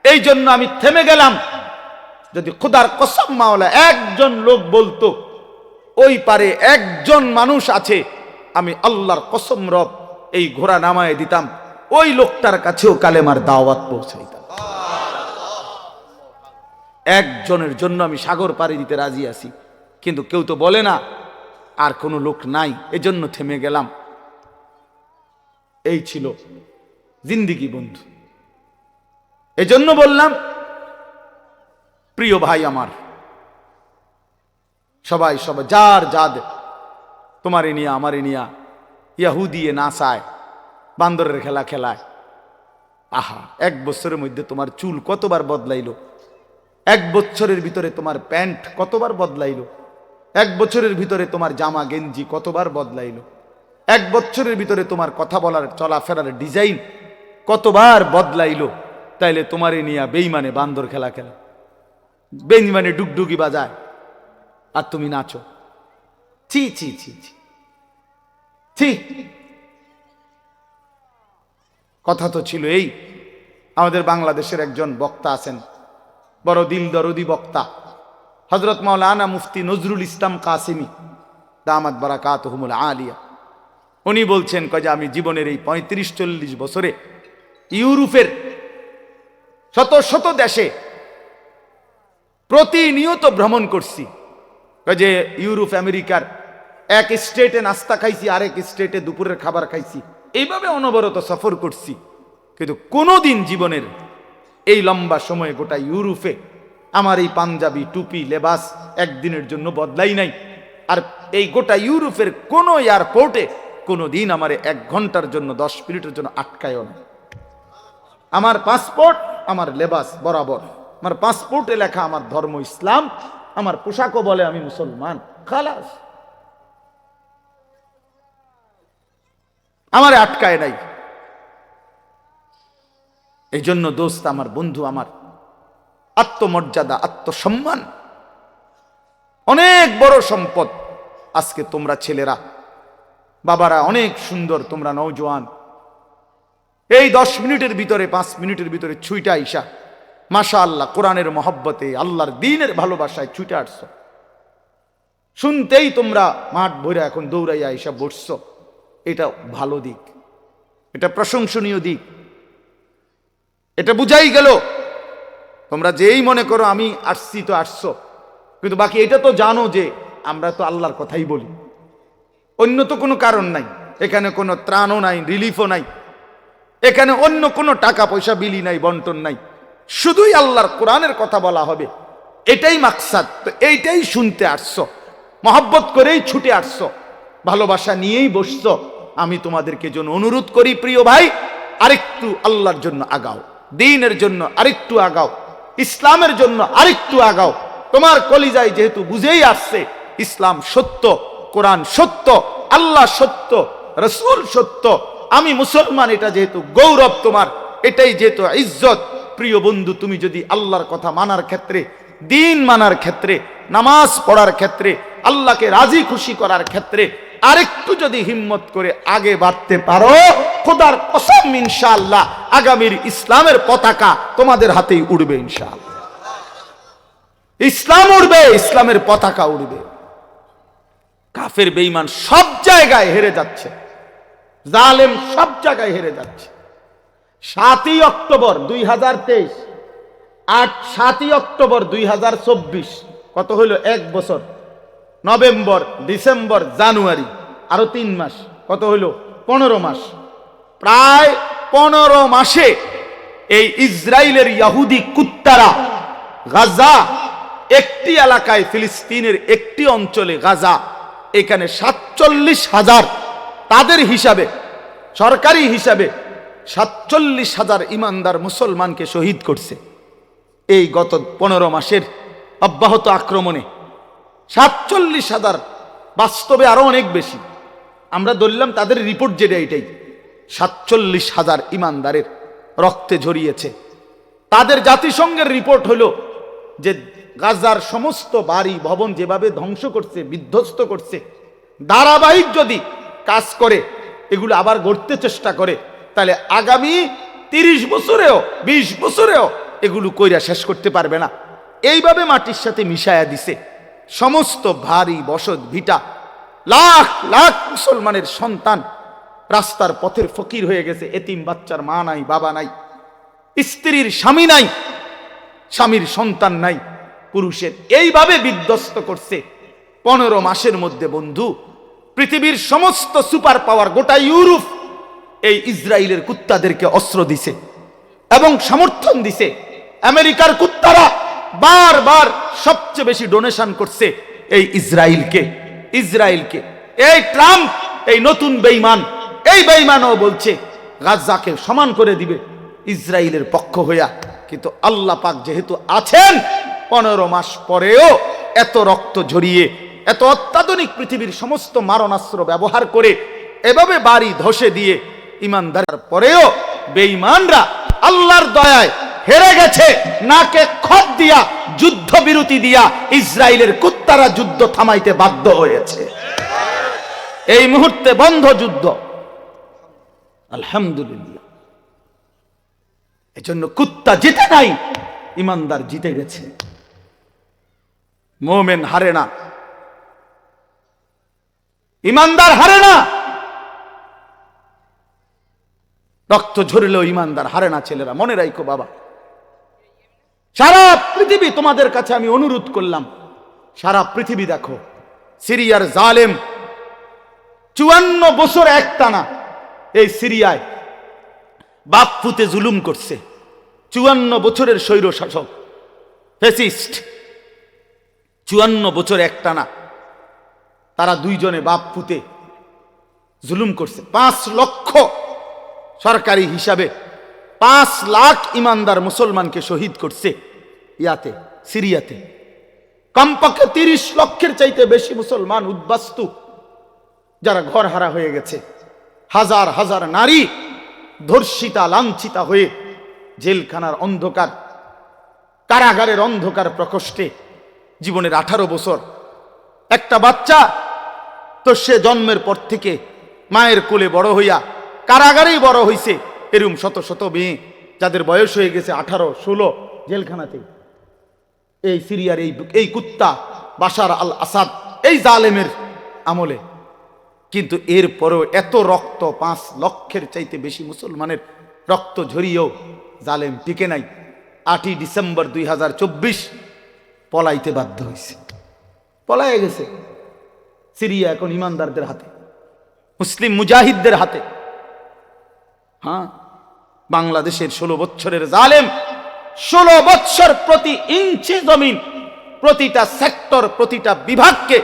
এই জন্য আমি থেমে গেলাম। যদি খোদার কসম মাওলা একজন লোক বলতো ওই পারে একজন মানুষ আছে, আমি আল্লাহর কসম রব এই ঘোড়া নামায় দিতাম, ওই লোকটার কাছেও কালেমার দাওয়াত পৌঁছাইতাম। একজনের জন্য আমি সাগর পাড়ি দিতে রাজি আছি, কিন্তু কেউ তো বলে না আর কোনো লোক নাই, এজন্য থেমে গেলাম। এই ছিল জিন্দিগি বন্ধু। এজন্য বললাম, প্রিয় ভাই আমার, সবাই সবাই যার যাদ তোমারে নিয়া আমারে নিয়া ইয়াহুদিয়ে নাচায়, বান্দরের খেলা খেলায়। আহা, 1 বছরের মধ্যে তোমার চুল কতবার বদলাইলো, 1 বছরের ভিতরে তোমার প্যান্ট কতবার বদলাইলো, 1 বছরের ভিতরে তোমার জামা গেঞ্জি কতবার বদলাইলো, 1 বছরের ভিতরে তোমার কথা বলার চলাফেরার ডিজাইন কতবার বদলাইলো। তাইলে তোমারে নিয়া বেইমানে বান্দর খেলা খেলা, বেইমানে ডুগডুগি বাজায়, আর তুমি নাচো। ছি ছি ছি ছি ছি। কথা তো ছিল এই, আমাদের বাংলাদেশের একজন বক্তা আছেন, বড় দিল দরদি বক্তা, হযরত মাওলানা মুফতি নজরুল ইসলাম কাসিমি দামাত বারাকাতুহুমুল আলিয়া। উনি বলছেন যে আমি জীবনের এই 35-40 বছরে ইউরোপের শত শত দেশে প্রতিনিয়ত ভ্রমণ করছি। যে ইউরোপ আমেরিকার এক স্টেটে নাস্তা খাইছি, আরেক স্টেটে দুপুরের খাবার খাইছি, এইভাবে অনবরত সফর করছি, কিন্তু কোনোদিন জীবনের এই লম্বা সময়ে গোটা ইউরোপে আমার এই পাঞ্জাবি টুপি লেবাস একদিনের জন্য বদলাই নাই। আর এই গোটা ইউরোপের কোন এয়ারপোর্টে কোনোদিন আমার 1 ঘন্টার জন্য 10 মিনিটের জন্য আটকায়ও না। আমার পাসপোর্ট আমার লেবাস বরাবর, আমার পাসপোর্টে লেখা আমার ধর্ম ইসলাম, আমার পোশাকও বলে আমি মুসলমান, খালাস, আমারে আটকায় নাই। এই জন্য দোস্ত আমার, বন্ধু আমার, আত্মমর্যাদা আত্মসম্মান অনেক বড় সম্পদ। আজকে তোমরা ছেলেরা বাবারা অনেক সুন্দর, তোমরা নওজোয়ান, এই 10 মিনিটের ভিতরে 5 মিনিটের ভিতরে ছুইটা আইসা মাশাআল্লাহ কোরআনের মহব্বতে আল্লাহর দ্বীনের ভালোবাসায় ছুটে আসছো। শুনতেই তোমরা মাঠ ভরে এখন দৌড়াইয়া আইসা বসছো, এটা ভালো দিক, এটা প্রশংসনীয় দিক। এটা বুঝাই গেল তোমরা যেই মনে করো আমি আসছি তো আসছো, কিন্তু বাকি এটা তো জানো যে আমরা তো আল্লাহর কথাই বলি, অন্য তো কোনো কারণ নাই, এখানে কোনো ত্রাণও নাই, রিলিফও নাই, এখানে অন্য কোনো টাকা পয়সা বিলি নাই, বন্টন নাই, শুধুই আল্লাহর কোরআনের কথা বলা হবে, এটাই মাকসাদ। তো এইটাই শুনতে আসছো, মহব্বত করেই ছুটে আসছো, ভালোবাসা নিয়েই বসছো। আমি তোমাদেরকে জন্য অনুরোধ করি প্রিয় ভাই, আরেকটু আল্লাহর জন্য আগাও, দ্বীনের জন্য আরেকটু আগাও, ইসলামের জন্য আরেকটু আগাও। তোমার কলিজায় যেহেতু বুঝেই আসছে ইসলাম সত্য, কোরআন সত্য, আল্লাহ সত্য, রাসূল সত্য, আমি মুসলমান, এটা যেহেতু গৌরব তোমার, এটাই যেহেতু ইজ্জত। প্রিয় বন্ধু, তুমি যদি আল্লাহর কথা মানার ক্ষেত্রে, দ্বীন মানার ক্ষেত্রে, নামাজ পড়ার ক্ষেত্রে, আল্লাহকে রাজি খুশি করার ক্ষেত্রে আরেকটু যদি হিম্মত করে আগে বাড়তে পারো, খোদার কসম ইনশাআল্লাহ আগামীর ইসলামের পতাকা তোমাদের হাতেই উড়বে ইনশাআল্লাহ। ইসলাম উড়বে, ইসলামের পতাকা উড়বে। কাফের বেঈমান সব জায়গায় হেরে যাচ্ছে, জালেম সব জায়গায় হেরে যাচ্ছে। 7ই অক্টোবর 2023, 7ই অক্টোবর 2024, কত হইল? 1 বছর। নভেম্বর, ডিসেম্বর, জানুয়ারি, আরো 3 মাস, কত হইল? 15 মাস। প্রায় 15 মাসে এই ইসরায়েলের ইহুদি কুত্তারা গাজা, একটি এলাকায়, ফিলিস্তিনের একটি অঞ্চলে গাজা, এখানে 47,000, তাদের হিসাবে, সরকারি হিসাবে 47,000 ইমানদার মুসলমানকে শহীদ করছে এই গত 15 মাসের অব্যাহত আক্রমণে। 47,000, বাস্তবে আরো অনেক বেশি। আমরা ধরলাম তাদের রিপোর্ট যেটা, এটাই 47,000 ইমানদারের রক্তে ঝরিয়েছে। তাদের জাতিসংঘের রিপোর্ট হলো যে গাজার সমস্ত বাড়ি ভবন যেভাবে ধ্বংস করছে, বিধ্বস্ত করছে, ধারাবাহিক যদি কাজ করে, এগুলো আবার গড়তে চেষ্টা করে, তাহলে আগামী 30 বছরেও 20 বছরেও এগুলো কইরা শেষ করতে পারবে না। এইভাবে মাটির সাথে মিশায়া দিছে সমস্ত ভারী বসত ভিটা, লাখ লাখ মুসলমানের সন্তান রাস্তার পথের ফকির হয়ে গেছে, এতিম বাচ্চার মা নাই, বাবা নাই, স্ত্রীর স্বামী নাই, স্বামীর সন্তান নাই, পুরুষের এইভাবে বিধ্বস্ত করছে। 15 মাসের মধ্যে বন্ধু পৃথিবীর সমস্ত সুপার পাওয়ার, গোটা ইউরোপ এই ইসরায়েলের কুত্তাদেরকে অস্ত্র দিছে এবং সমর্থন দিছে। আমেরিকার কুত্তারা বারবার সবচেয়ে বেশি ডোনেশন করছে এই ইসরায়েলকে। এই ট্রাম্প, এই নতুন বেঈমান, এই বেঈমানও বলছে গাজাকে সমান করে দিবে ইসরায়েলের পক্ষ হইয়া। কিন্তু আল্লাহ পাক যেহেতু আছেন, 15 মাস পরেও এত রক্ত ঝরিয়ে, এত অত্যাধুনিক পৃথিবীর সমস্ত মারণাস্ত্র ব্যবহার করে এভাবে বাড়ি ধসে দিয়ে ইমানদার পরেও বেঈমানরা আল্লাহর দয়ায় হেরে গেছে। নাকে খত দিয়া, যুদ্ধ বিরতি দিয়া ইসরায়েলের কুত্তারা যুদ্ধ থামাইতে বাধ্য হয়েছে। এই মুহূর্তে বন্ধ যুদ্ধ, আলহামদুলিল্লাহ। এজন্য কুত্তা জিতে নাই, ইমানদার জিতে গেছে। মোমেন হারে না, ইমানদার হারে না। রক্ত ঝরলেও ইমানদার হারে না। ছেলেরা মনে রাখো বাবা, সারা পৃথিবী তোমাদের কাছে আমি অনুরোধ করলাম, সারা পৃথিবী দেখো সিরিয়ার জালেম 54 বছর একটানা এই সিরিয়ায় বাপ পুতে জুলুম করছে। 54 বছরের স্বৈর শাসক ফ্যাসিস্ট, 54 বছর একটানা তারা দুইজনে বাপ পুতে জুলুম করছে। 5 লক্ষ সরকারি হিসাবে 5 লাখ ইমানদার মুসলমানকে শহীদ করছে ইয়াতে, সিরিয়াতে। কমপক্ষে 30 লক্ষের চাইতে বেশি মুসলমান উদ্বাস্তু, যারা ঘর হারা হয়ে গেছে। হাজার হাজার নারী ধর্ষিতা, লাঞ্ছিতা হয়ে জেলখানার অন্ধকার, কারাগারের অন্ধকার প্রকোষ্ঠে জীবনের 18 বছর। একটা বাচ্চা তো সে জন্মের পর থেকে মায়ের কোলে বড় হইয়া কারাগারেই বড় হইছে। এরকম শত শত মেয়ে যাদের বয়স হয়ে গেছে 18, 16 জেলখানাতে। এই সিরিয়ার এই কুত্তা বাশার আল আসাদ, এই জালেমের আমলে। কিন্তু এরপরেও এত রক্ত, 5 লক্ষের চাইতে বেশি মুসলমানের রক্ত ঝরিয়েও জালেম টিকে নাই। 8ই ডিসেম্বর 2024 পলাইতে বাধ্য হয়েছে, পলাইয়া গেছে। সিরিয়া এখন ইমানদারদের হাতে, মুসলিম মুজাহিদদের হাতে। হ্যাঁ, বাংলাদেশের 16 বছরের জালেম 16 বছর প্রতি ইঞ্চি জমিন, প্রতিটা সেক্টর, প্রতিটা বিভাগকে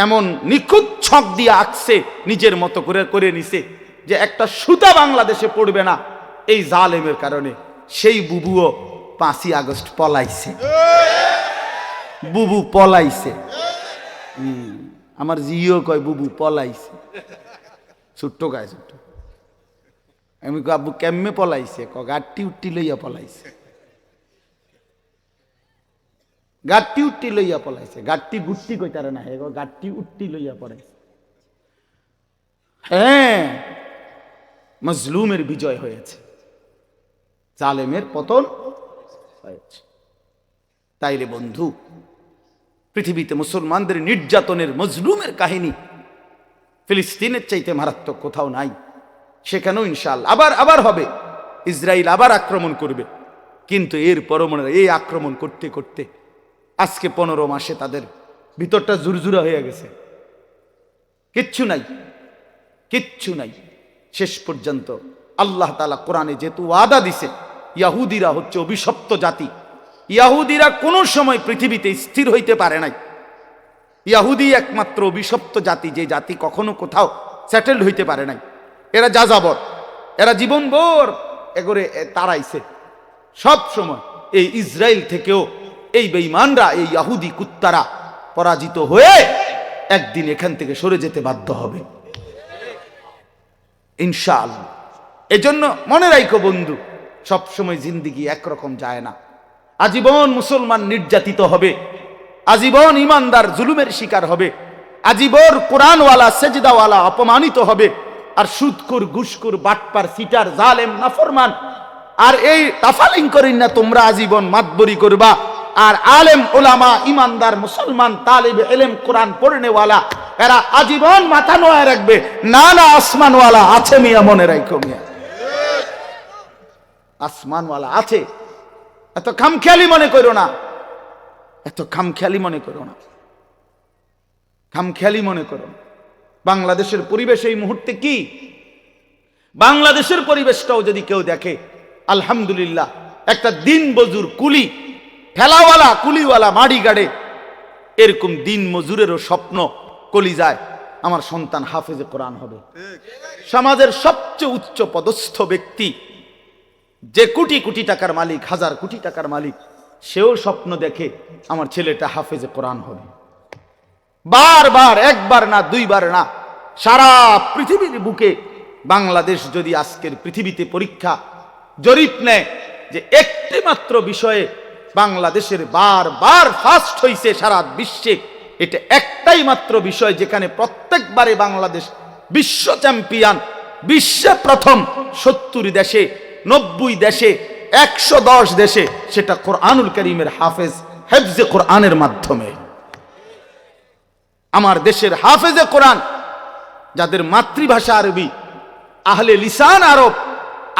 এমন নিখুঁত ছক দিয়ে আঁকছে, নিজের মতো করে নিছে যে একটা সুতা বাংলাদেশে পড়বে না এই জালেমের কারণে। সেই বুবুও 5ই আগস্ট পলাইছে, বুবু পলাইছে। আমার জিও কয় বুবু পলাইছে, ছোট্ট গায়ে ছোট্ট। আমি আব্বু কেমনে পলাইছে? গাড়টি উঠটি লইয়া পলাইছে, গাড়টি উঠটি লইয়া পলাইছে। গাড়টি গুট্টি কইতারে না, গাড়টি উঠটি লইয়া পড়াইছে। হ্যাঁ, মজলুমের বিজয় হয়েছে, জালেমের পতন হয়েছে। তাইলে বন্ধু, পৃথিবীতে মুসলমানদের নির্যাতনের, মজলুমের কাহিনী ফিলিস্তিনের চাইতে মারাত্মক কোথাও নাই। সেখানেও ইনশাআল্লাহ আবার হবে, ইসরায়েল আবার আক্রমণ করবে। কিন্তু এর পরমাণু এই আক্রমণ করতে করতে আজকে 15 মাসে তাদের ভিতরটা জুরজুরা হয়ে গেছে, কিচ্ছু নাই, কিচ্ছু নাই। শেষ পর্যন্ত আল্লাহ তাআলা কোরআনে যেহেতু ওয়াদা দিছে, ইয়াহুদিরা হচ্ছে অভিশপ্ত জাতি। ইয়াহুদিরা কোনো সময় পৃথিবীতে স্থির হইতে পারে নাই। ইয়াহুদি একমাত্র অভিশপ্ত জাতি, যে জাতি কখনো কোথাও সেটেলড হইতে পারে নাই। এরা যাযাবর, এরা জীবনভর এগরে তাড়াইছে। সব সময় এই ইসরায়েল থেকেও এই বেঈমানরা, এই ইয়াহুদি কুত্তারা পরাজিত হয়ে একদিন এখান থেকে সরে যেতে বাধ্য হবে ইনশাআল্লাহ। এজন্য মনে রাখো বন্ধু, সব সময় জিন্দেগি একরকম যায় না। আজীবন মুসলমান নির্যাতিত হবে, আজীবন ইমানদার জুলুমের শিকার হবে, আজীবন কোরআনওয়ালা, সেজদাওয়ালা অপমানিত হবে। আর সুদখোর, ঘুষখোর, বাটপার, সিটার, জালেম, নাফরমান আর এই তাফালিং করেন না, তোমরা আজীবন মাতবরি করবা। আর আলেম ওলামা, ইমানদার মুসলমান, তালিব ইলম, কোরআন পড়নেওয়ালা এরা আজীবন মাথা নোয়া রাখবে, না না আসমানওয়ালা আছে মিয়া, মনে রাখো মিয়া, আসমানওয়ালা আছে। এত খামখেয়ালি মনে করো না, এত খামখেয়ালি মনে করো না, খামখেয়ালি মনে করো না। বাংলাদেশের পরিবেশ এই মুহূর্তে কি, বাংলাদেশের পরিবেশটাও যদি কেউ দেখে, আলহামদুলিল্লাহ, একটা দিন মজুর কুলি, ঠেলাওয়ালা কুলিওয়ালা মাড়ি গাড়ে, এরকম দিন মজুরেরও স্বপ্ন কলিজায় আমার সন্তান হাফেজে কোরআন হবে। সমাজের সবচেয়ে উচ্চ পদস্থ ব্যক্তি, যে কোটি কোটি টাকার মালিক, হাজার কোটি টাকার মালিক, সেও স্বপ্ন দেখে আমার ছেলেটা হাফেজে কোরআন হবে। বারবার, একবার না, দুইবার না, সারা পৃথিবীর বুকে বাংলাদেশ যদি আজকের পৃথিবীতে পরীক্ষা জরিপ নেয় যে একটি মাত্র বিষয়ে বাংলাদেশের বারবার ফার্স্ট হইছে সারা বিশ্বে, এটা একটাই মাত্র বিষয় যেখানে প্রত্যেকবারে বাংলাদেশ বিশ্ব চ্যাম্পিয়ন, বিশ্বে প্রথম 70 দেশে, 90 দেশে, 110 দেশে, সেটা কোরআনুল কারীমের হেফজে কোরআনের মাধ্যমে। আমার দেশের হাফেজে কোরআন, যাদের মাতৃভাষা আরবি, আহলে লিসান আরব,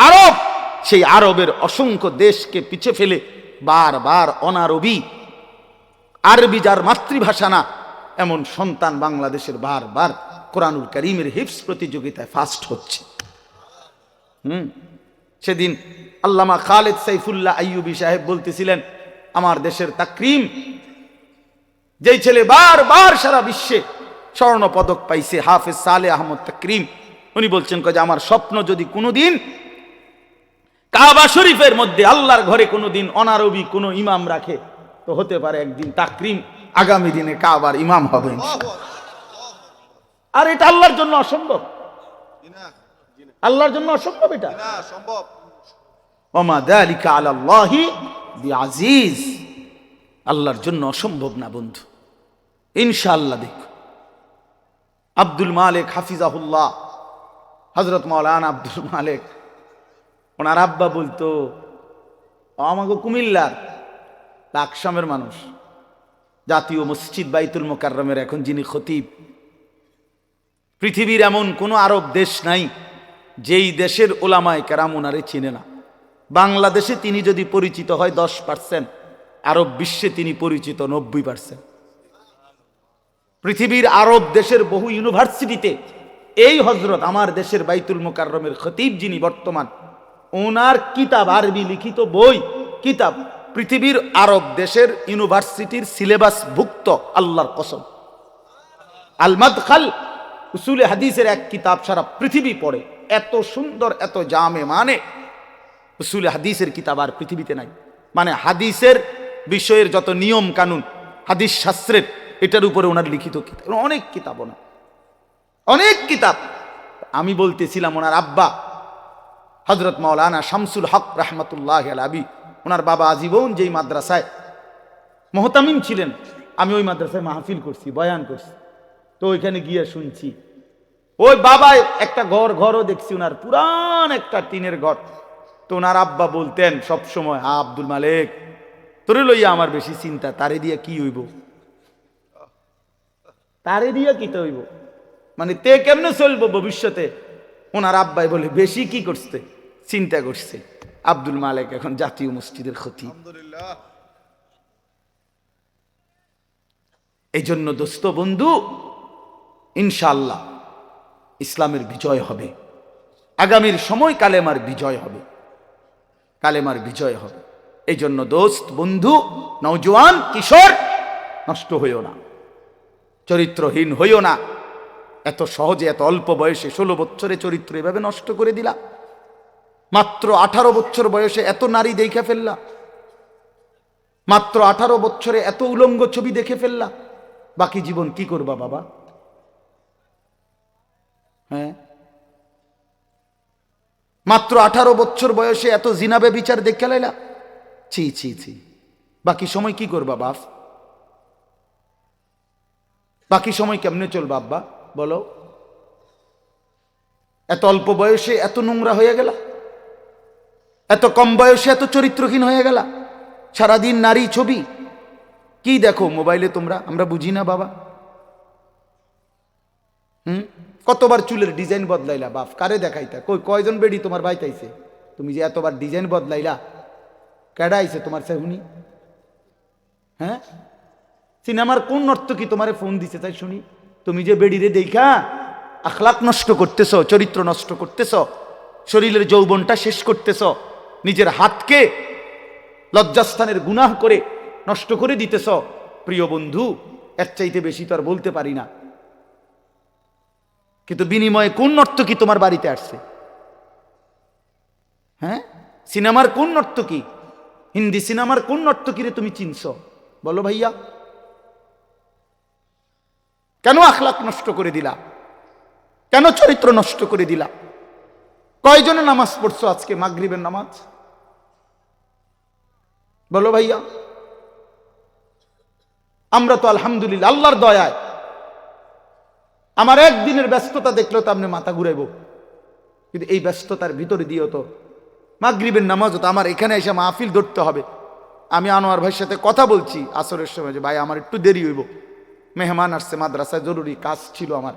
আরব, সেই আরবের অসংখ্য দেশকে পিছে ফেলে বারবার অনারবি, আরবি যার মাতৃভাষা না, এমন সন্তান বাংলাদেশের বারবার কোরআনুল কারীমের হিফজ প্রতিযোগিতায় ফার্স্ট হচ্ছে। সেদিন আল্লামা খালেদ সাইফুল্লাহ আইয়ুবী সাহেব বলতেছিলেন, আমার দেশের তাকরিম, যেই ছেলে বারবার সারা বিশ্বে স্বর্ণ পদক পাইছে, হাফেজ সালেহ আহমদ তাকরিম, উনি বলছেন যে আমার স্বপ্ন যদি কোনোদিন কাবা শরীফের মধ্যে আল্লাহর ঘরে কোনোদিন অনারবি কোনো ইমাম রাখে, তো হতে পারে একদিন তাকরিম আগামী দিনে কাবার ইমাম হবে। আর এটা আল্লাহর জন্য অসম্ভব, আল্লাহর জন্য অসম্ভব, এটা সম্ভব। ওমা যালিকা আলাল্লাহি বিআজিজ, আল্লাহর জন্য অসম্ভব না বন্ধু। ইনশাআল্লাহ দেখো, আব্দুল মালিক হাফিজাহুল্লাহ, হযরত মাওলানা আব্দুল মালিক, ওনার আব্বা বলতো, আমাকে কুমিল্লার লাকসামের মানুষ, জাতীয় মসজিদ বাইতুল মোকাররমের এখন যিনি খতিব, পৃথিবীর এমন কোন আরব দেশ নাই যেই দেশের ওলামায়ে কেরাম ওনারে চিনে না। বাংলাদেশে তিনি যদি পরিচিত হয় 10%, আরব বিশ্বে তিনি পরিচিত 90%। পৃথিবীর আরব দেশের বহু ইউনিভার্সিটিতে এই হযরত আমার দেশের বাইতুল মোকাররমের খতিব যিনি বর্তমান, ওনার কিতাব, আরবি লিখিত বই, কিতাব পৃথিবীর আরব দেশের ইউনিভার্সিটির সিলেবাস ভুক্ত, আল্লাহর কসম। আল মাদখাল উসুলে হাদিসের এক কিতাব সারা পৃথিবী পড়ে, এত সুন্দর, এত জামে, মানে উসুলে হাদিসের কিতাব আর পৃথিবীতে নাই। মানে হাদিসের বিষয়ের যত নিয়ম কানুন, হাদিস শাস্ত্রের, এটার উপরে ওনার লিখিত কিতাব, অনেক কিতাব, ওনার অনেক কিতাব। আমি বলতেছিলাম, ওনার আব্বা হযরত মাওলানা শামসুল হক রাহমাতুল্লাহি আলাইহি, ওনার বাবা আজীবন যেই মাদ্রাসায় মুহতামিম ছিলেন, আমি ওই মাদ্রাসায় মাহফিল করছি, বয়ান করছি, তো ওইখানে গিয়ে শুনছি, ওই বাবায় একটা ঘরও দেখছি, ওনার পুরান একটা টিনের ঘর। তো ওনার আব্বা বলতেন সব সময়, আব্দুল মালিক, তোরে লইয়া আমার বেশি চিন্তা, তারে দিয়া কি হইব, তারে দিয়া কি হইব, মানে তে কেমনে চলবো ভবিষ্যতে। ওনার আব্বাই বলে, বেশি কি করছে, চিন্তা করছে। আব্দুল মালিক এখন জাতীয় মসজিদের খতিব। এই জন্য দোস্ত বন্ধু, ইনশাআল্লাহ ইসলামের বিজয় হবে, আগামীর সময় কালেমার বিজয় হবে, কালেমার বিজয় হবে। এই জন্য দোস্ত বন্ধু, নওজোয়ান কিশোর, নষ্ট হইও না, চরিত্রহীন হইও না। এত সহজে, এত অল্প বয়সে 16 বছরে চরিত্র এভাবে নষ্ট করে দিলা, মাত্র 18 বছর বয়সে এত নারী দেখে ফেললা, মাত্র 18 বছরে এত উলঙ্গ ছবি দেখে ফেললা, বাকি জীবন কি করবা বাবা? হ্যাঁ, মাত্র 18 বছর বয়সে এত জিনা ব্যভিচার দেখে লাইলা, ছি ছি ছি, বাকি সময় কি করবা বাপ? বাকি সময় কেমনে চলবা আব্বা বলো? এত অল্প বয়সে এত নোংরা হয়ে গেলা, এত কম বয়সে এত চরিত্রহীন হয়ে গেলা, সারাদিন নারী ছবি কি দেখো মোবাইলে তোমরা, আমরা বুঝি না বাবা। কতবার চুলের ডিজাইন বদলাইলা বাপ, কারে দেখাইতা? কয়জন বেডি তোমার বাইতাইছে? তুমি যে এতবার ডিজাইন বদলাইলা, কেডা আইছে তোমার সেহুনি? হ্যাঁ, সিনেমার কোন নর্তকী তোমারে ফোন দিছে তাই শুনি? তুমি যে বেডিরে দেখা আখলাক নষ্ট করতেছ, চরিত্র নষ্ট করতেছ, শরীরের যৌবনটা শেষ করতেছ, নিজের হাতকে লজ্জাস্থানের গুনাহ করে নষ্ট করে দিতেছ। প্রিয় বন্ধু, এর চাইতে বেশি তো আর বলতে পারি না। কিন্তু বিনিময়ে কোন নর্তকী তোমার বাড়িতে আসছে? হ্যাঁ, সিনেমার কোন নর্তকী, হিন্দি সিনেমার কোন নর্তকীরে তুমি চিনছ? বলো ভাইয়া, কেন আখলাক নষ্ট করে দিলা? কেন চরিত্র নষ্ট করে দিলা? কয়জনে নামাজ পড়ছো আজকে মাগরিবের নামাজ? বলো ভাইয়া। আমরা তো আলহামদুলিল্লাহ আল্লাহর দয়ায়, আমার একদিনের ব্যস্ততা দেখলেও তো আপনি মাথা ঘুরাইব, কিন্তু এই ব্যস্ততার ভিতরে দিয়েও তো মাগরিবের নামাজও তো আমার এখানে এসে মাহফিল ধরতে হবে। আমি আনোয়ার ভাইয়ের সাথে কথা বলছি আসরের সময় যে ভাই আমার একটু দেরি হইব, মেহমান আসছে, মাদ্রাসায় জরুরি কাজ ছিল আমার,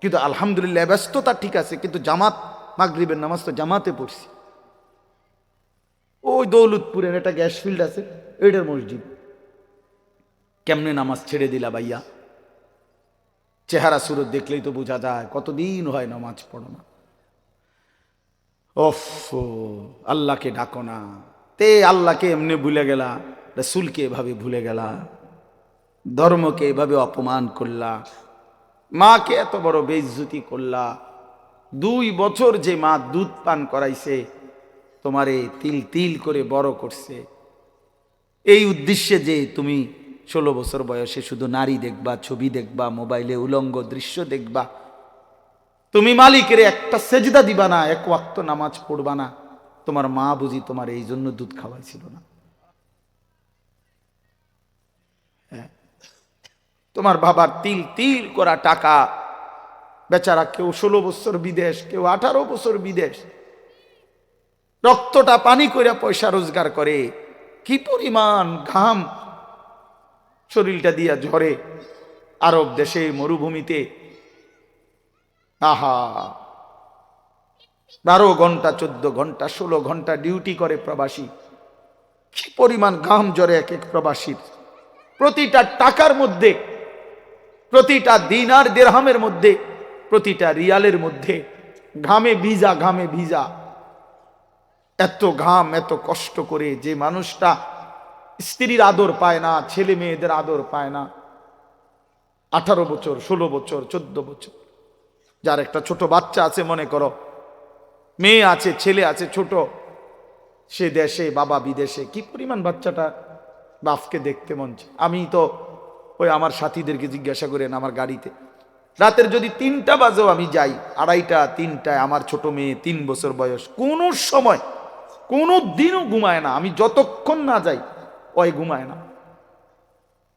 কিন্তু আলহামদুলিল্লাহ ব্যস্ততা ঠিক আছে, কিন্তু জামাত মাগরিবের নামাজ তো জামাতে পড়ছি। ওই দৌলতপুরের একটা গ্যাস ফিল্ড আছে, এইটার মসজিদ। কেমনে নামাজ ছেড়ে দিলা ভাইয়া? চেহারা সুরত দেখলেই তো বোঝা যায় কতদিন হয় নামাজ পড়ো না। ওফ, আল্লাহকে ডাকো না। তে আল্লাহকে এমনি ভুলে গেলা, রাসূলকে এভাবে ভুলে গেলা, ধর্মকে এভাবে অপমান করলা, মাকে এত বড় বেইজ্জতি করলা। 2 বছর যে মা দুধ পান করাইছে, তোমারে তিল তিল করে বড় করছে, এই উদ্দেশ্যে যে তুমি 16 বছর বয়সে শুধু নারী দেখবা, ছবি দেখবা, মোবাইলে উলঙ্গ দৃশ্য দেখবা, তুমি মালিকের একটা সেজদা দিবা না, এক ওয়াক্ত নামাজ পড়বা না, তোমার মা বুঝি তোমার এই জন্য দুধ খাওয়াইছিল না? তোমার বাবার তিল তিল করা টাকা, বেচারা কেউ 16 বছর বিদেশ, কেউ 18 বছর বিদেশ, রক্তটা পানি করে পয়সা রোজগার করে, কি পরিমাণ ঘাম শরীরটা দিয়া ঝরে আরব দেশে মরুভূমিতে। আহা, 12 ঘন্টা 14 ঘন্টা 16 ঘন্টা ডিউটি করে প্রবাসী, কি পরিমাণ ঘাম ঝরে এক এক প্রবাসীর। প্রতিটা টাকার মধ্যে, প্রতিটা দিনার দিরহামের মধ্যে, প্রতিটা রিয়ালের মধ্যে ঘামে ভিজা, ঘামে ভিজা। এত ঘাম, এত কষ্ট করে যে মানুষটা স্ত্রীর আদর পায় না, ছেলে মেয়েদের আদর পায় না, 18 বছর 16 বছর 14 বছর, যার একটা ছোট বাচ্চা আছে, মনে করো মেয়ে আছে, ছেলে আছে ছোট, সে দেশে, বাবা বিদেশে, কি পরিমাণ বাচ্চাটা বাপকে দেখতে মন চায়। আমি তো ওই আমার সাথীদেরকে জিজ্ঞাসা করেন, আমার গাড়িতে রাতের যদি 3টা বাজেও আমি যাই, 2:30 3টায়, আমার ছোট মেয়ে 3 বছর বয়স, কোন সময় কোনো দিনও ঘুমায় না। আমি যতক্ষণ না যাই ওই ঘুমায় না।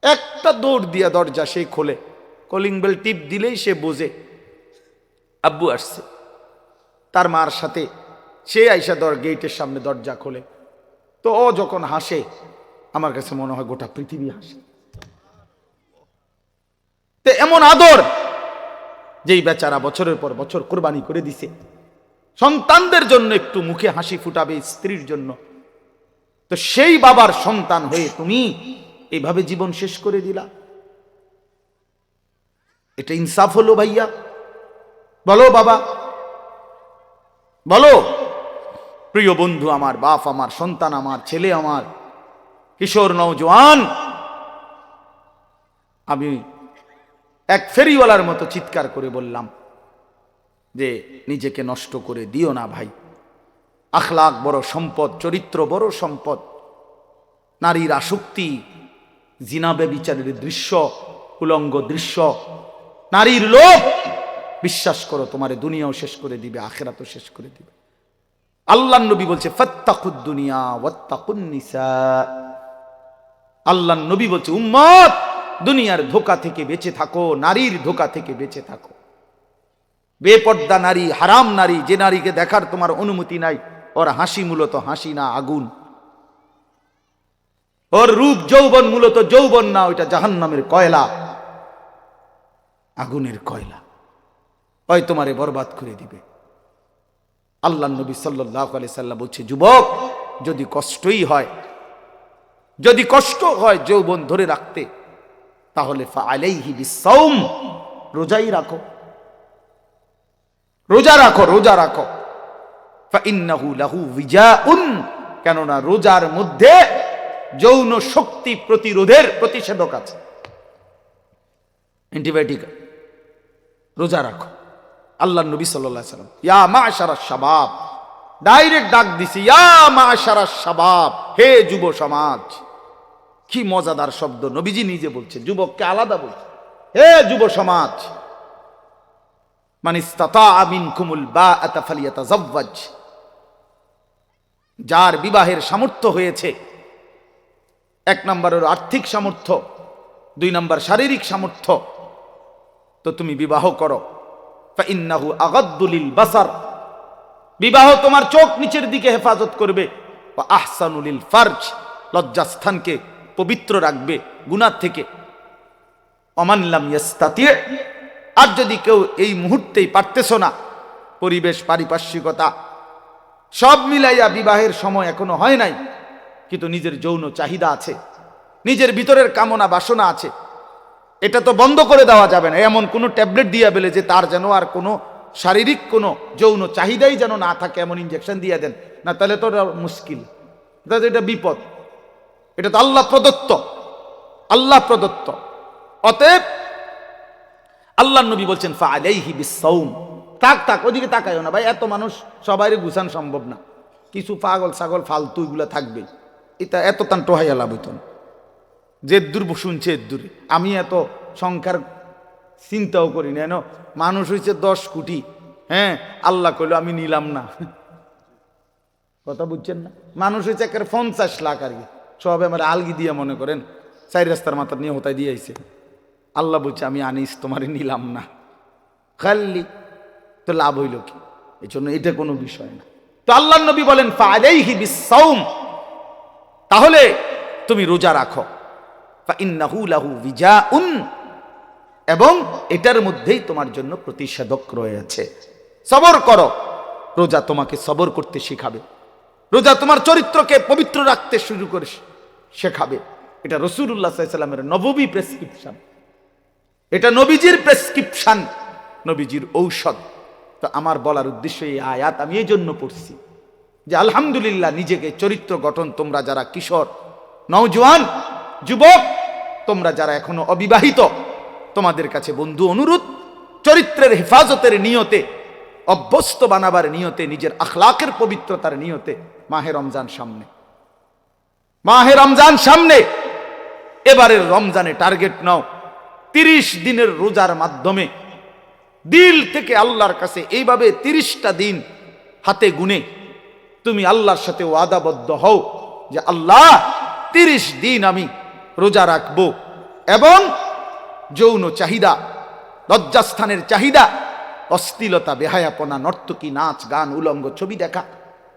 একটা দৌড় দিয়া দরজা সে খোলে, কলিং বেল টিপ দিলেই সে বোঝে আব্বু আসছে। তার মার সাথে সে আইসা গেটের সামনে দরজা খোলে, তো ও যখন হাসে আমার কাছে মনে হয় গোটা পৃথিবী হাসে। তো এমন আদর যেই বেচারা বছরের পর বছর কোরবানি করে দিছে সন্তানদের জন্য, একটু মুখে হাসি ফুটাবে স্ত্রীর জন্য, তো সেই বাবার সন্তান হয়ে তুমি এইভাবে জীবন শেষ করে দিলা। এটা ইনসাফ হলো ভাইয়া? বলো বাবা, বলো। প্রিয় বন্ধু আমার, বাপ আমার, সন্তান আমার, ছেলে আমার, কিশোর নওজোয়ান, আমি এক ফেরিওয়ালার মতো চিৎকার করে বললাম যে নিজেকে নষ্ট করে দিও না ভাই। আখলাক বড় সম্পদ, চরিত্র বড় সম্পদ। নারীর আসক্তি, জিনা ব্যভিচারের দৃশ্য, উলঙ্গ দৃশ্য, নারীর লোভ, বিশ্বাস করো তোমার দুনিয়াও শেষ করে দিবে, আখিরাতও শেষ করে দিবে। আল্লাহর নবী বলছে ফাত্তাকুদ দুনিয়া ওয়াত্তাকুন নিসা। আল্লাহর নবী বলছে উম্মত, দুনিয়ার ধোঁকা থেকে বেঁচে থাকো, নারীর ধোঁকা থেকে বেঁচে থাকো। বেপর্দা নারী, হারাম নারী, যে নারীকে দেখার তোমার অনুমতি নাই, ওর হাসি মূলত হাসি না, আগুন। ওর রূপ যৌবন মূলত যৌবন না, ওইটা জাহান্নামের কয়লা, আগুনের কয়লা। হয় তোমারে বরবাদ করে দিবে। আল্লাহ নবী সাল্লাল্লাহু আলাইহি সাল্লাম বলছে, যুবক যদি কষ্টই হয়, যদি কষ্ট হয় যৌবন ধরে রাখতে, তাহলে ফাআলাইহি বিসাওম, রোজাই রাখো, রোজা রাখো, রোজা রাখো। ফাইন্নাহু লাহু বিজাউন, কেননা রোজার মধ্যে যৌন শক্তি প্রতিরোধের প্রতিষেধক আছে, অ্যান্টিবায়োটিক। রোজা রাখো। আল্লাহ নবী সাল্লাল্লাহু আলাইহি সাল্লাম ইয়া মাশারাশ শাবাব, ডাইরেক্ট ডাক দিছি, ইয়া মাশারাশ শাবাব, হে যুব সমাজ। কি মজাদার শব্দ, নবীজি নিজে বলছে, যুবককে আলাদা বলছে, হে যুব সমাজ। মান ইসতাতাআ মিনকুমুল বাআতা ফালিয়াতাযাওয়াজ, যার বিবাহের সামর্থ্য হয়েছে, এক নম্বর হলো আর্থিক সামর্থ্য, দুই নম্বর শারীরিক সামর্থ্য, তো তুমি বিবাহ করো। ফাইন্নাহু আগাদ্দু লিল বাসার, বিবাহ তোমার চোখ নিচের দিকে হেফাজত করবে। ওয়া আহসানু লিল ফারজ, লজ্জাস্থানকে পবিত্র রাখবে গুনাহ থেকে। ওমান লাম ইয়াস্তাতি, আর যদি কেউ এই মুহূর্তেই পারতেছ না, পরিবেশ পারিপার্শ্বিকতা সব মিলাইয়া বিবাহের সময় এখনো হয় নাই, কিন্তু নিজের যৌন চাহিদা আছে, নিজের ভিতরের কামনা বাসনা আছে, এটা তো বন্ধ করে দেওয়া যাবে না। এমন কোনো ট্যাবলেট দিয়ে বেলে যে তার যেন আর কোনো শারীরিক কোনো যৌন চাহিদাই যেন না থাকে, এমন ইনজেকশন দিয়ে দেন না, তাহলে তো মুশকিল, এটা বিপদ। এটা তো আল্লাহ প্রদত্ত, আল্লাহ প্রদত্ত। অতএব আল্লাহ নবী বলছেন ফাআলাইহি বিসাওম। থাক ওদিকে তাকায়ও না ভাই, এত মানুষ সবাইরে গুছান সম্ভব না, কিছু পাগল ছাগল ফালতু এগুলা থাকবে, এটা এত তান টোহাইয়া লাভ হইত না। যে দূর শুনছে এর দূরে, আমি এত সংখ্যার চিন্তাও করি না। মানুষ হয়েছে 10 কোটি, হ্যাঁ, আল্লাহ কইল আমি নিলাম না, কথা বুঝছেন না? মানুষ হয়েছে একের 50 লাখ আর কি, সব আমার আলগি দিয়ে মনে করেন 4 রাস্তার মাথা নিয়ে হতায় দিয়ে আইছে। আল্লাহ বলছে আমি আনিস, তোমারে নিলাম না, খালি তো লাভ হইল কি? এই জন্য এটা কোনো বিষয় না। তো আল্লাহ নবী বলেন ফাআলাইহি বিসাওম, তাহলে তুমি রোজা রাখো। ফাইন্নাহু লাহু বিজাউন, এবং এটার মধ্যেই তোমার জন্য প্রতিষেধক রয়েছে। সবর করো, রোজা তোমাকে সবর করতে শেখাবে, রোজা তোমার চরিত্রকে পবিত্র রাখতে শুরু করে শেখাবে। এটা রাসূলুল্লাহ সাল্লাল্লাহু আলাইহি ওয়াসাল্লামের নববী প্রেসক্রিপশন, এটা নবীজির প্রেসক্রিপশন, নবীজির ঔষধ। তো আমার বলার উদ্দেশ্য, এই আয়াত আমি এই জন্য পড়ছি যে আলহামদুলিল্লাহ, নিজেকে চরিত্র গঠন, তোমরা যারা কিশোর, নওজোয়ান, যুবক, তোমরা যারা এখনো অবিবাহিত, তোমাদের কাছে বন্ধু অনুরোধ, চরিত্রের হেফাজতের নিয়তে, অভ্যস্ত বানাবার নিয়তে, নিজের আখলাকের পবিত্রতার নিয়তে মাহে রমজান সামনে, মাহে রমজান সামনে, এবারের রমজানে টার্গেট নাও 30 দিনের রোজার মাধ্যমে দিল থেকে আল্লাহর কাছে এইভাবে 30টা দিন হাতে গুনে তুমি আল্লাহর সাথে ওয়াদাবদ্ধ হও যে আল্লাহ 30 দিন আমি রোজা রাখবো, এবং যৌন চাহিদা, লজ্জাস্থানের চাহিদা, অশ্লীলতা, বেহায়াপনা, নর্তকী, নাচ গান, উলঙ্গ ছবি দেখা,